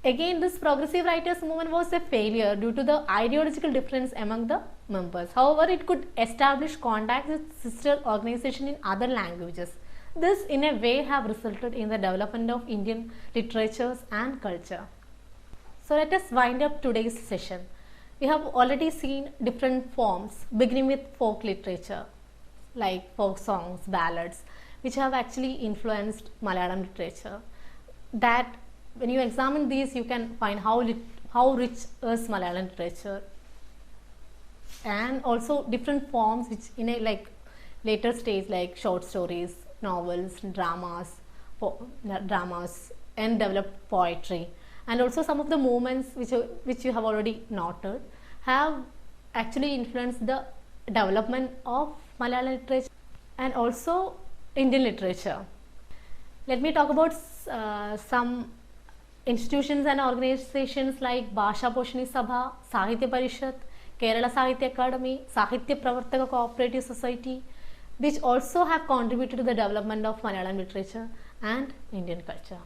Again, this progressive writers movement was a failure due to the ideological difference among the members. However, it could establish contacts with sister organizations in other languages. This in a way have resulted in the development of Indian literatures and culture. So let us wind up today's session. We have already seen different forms beginning with folk literature like folk songs, ballads, which have actually influenced Malayalam literature. That when you examine these, you can find how rich is Malayalam literature, and also different forms which in a like later stage like short stories, novels, dramas, dramas and developed poetry, and also some of the movements which you have already noted have actually influenced the development of Malayalam literature and also Indian literature. Let me talk about some institutions and organizations like Bhasha Poshini Sabha, Sahitya Parishad, Kerala Sahitya Academy, Sahitya Pravartaka Cooperative Society, which also have contributed to the development of Malayalam literature and Indian culture.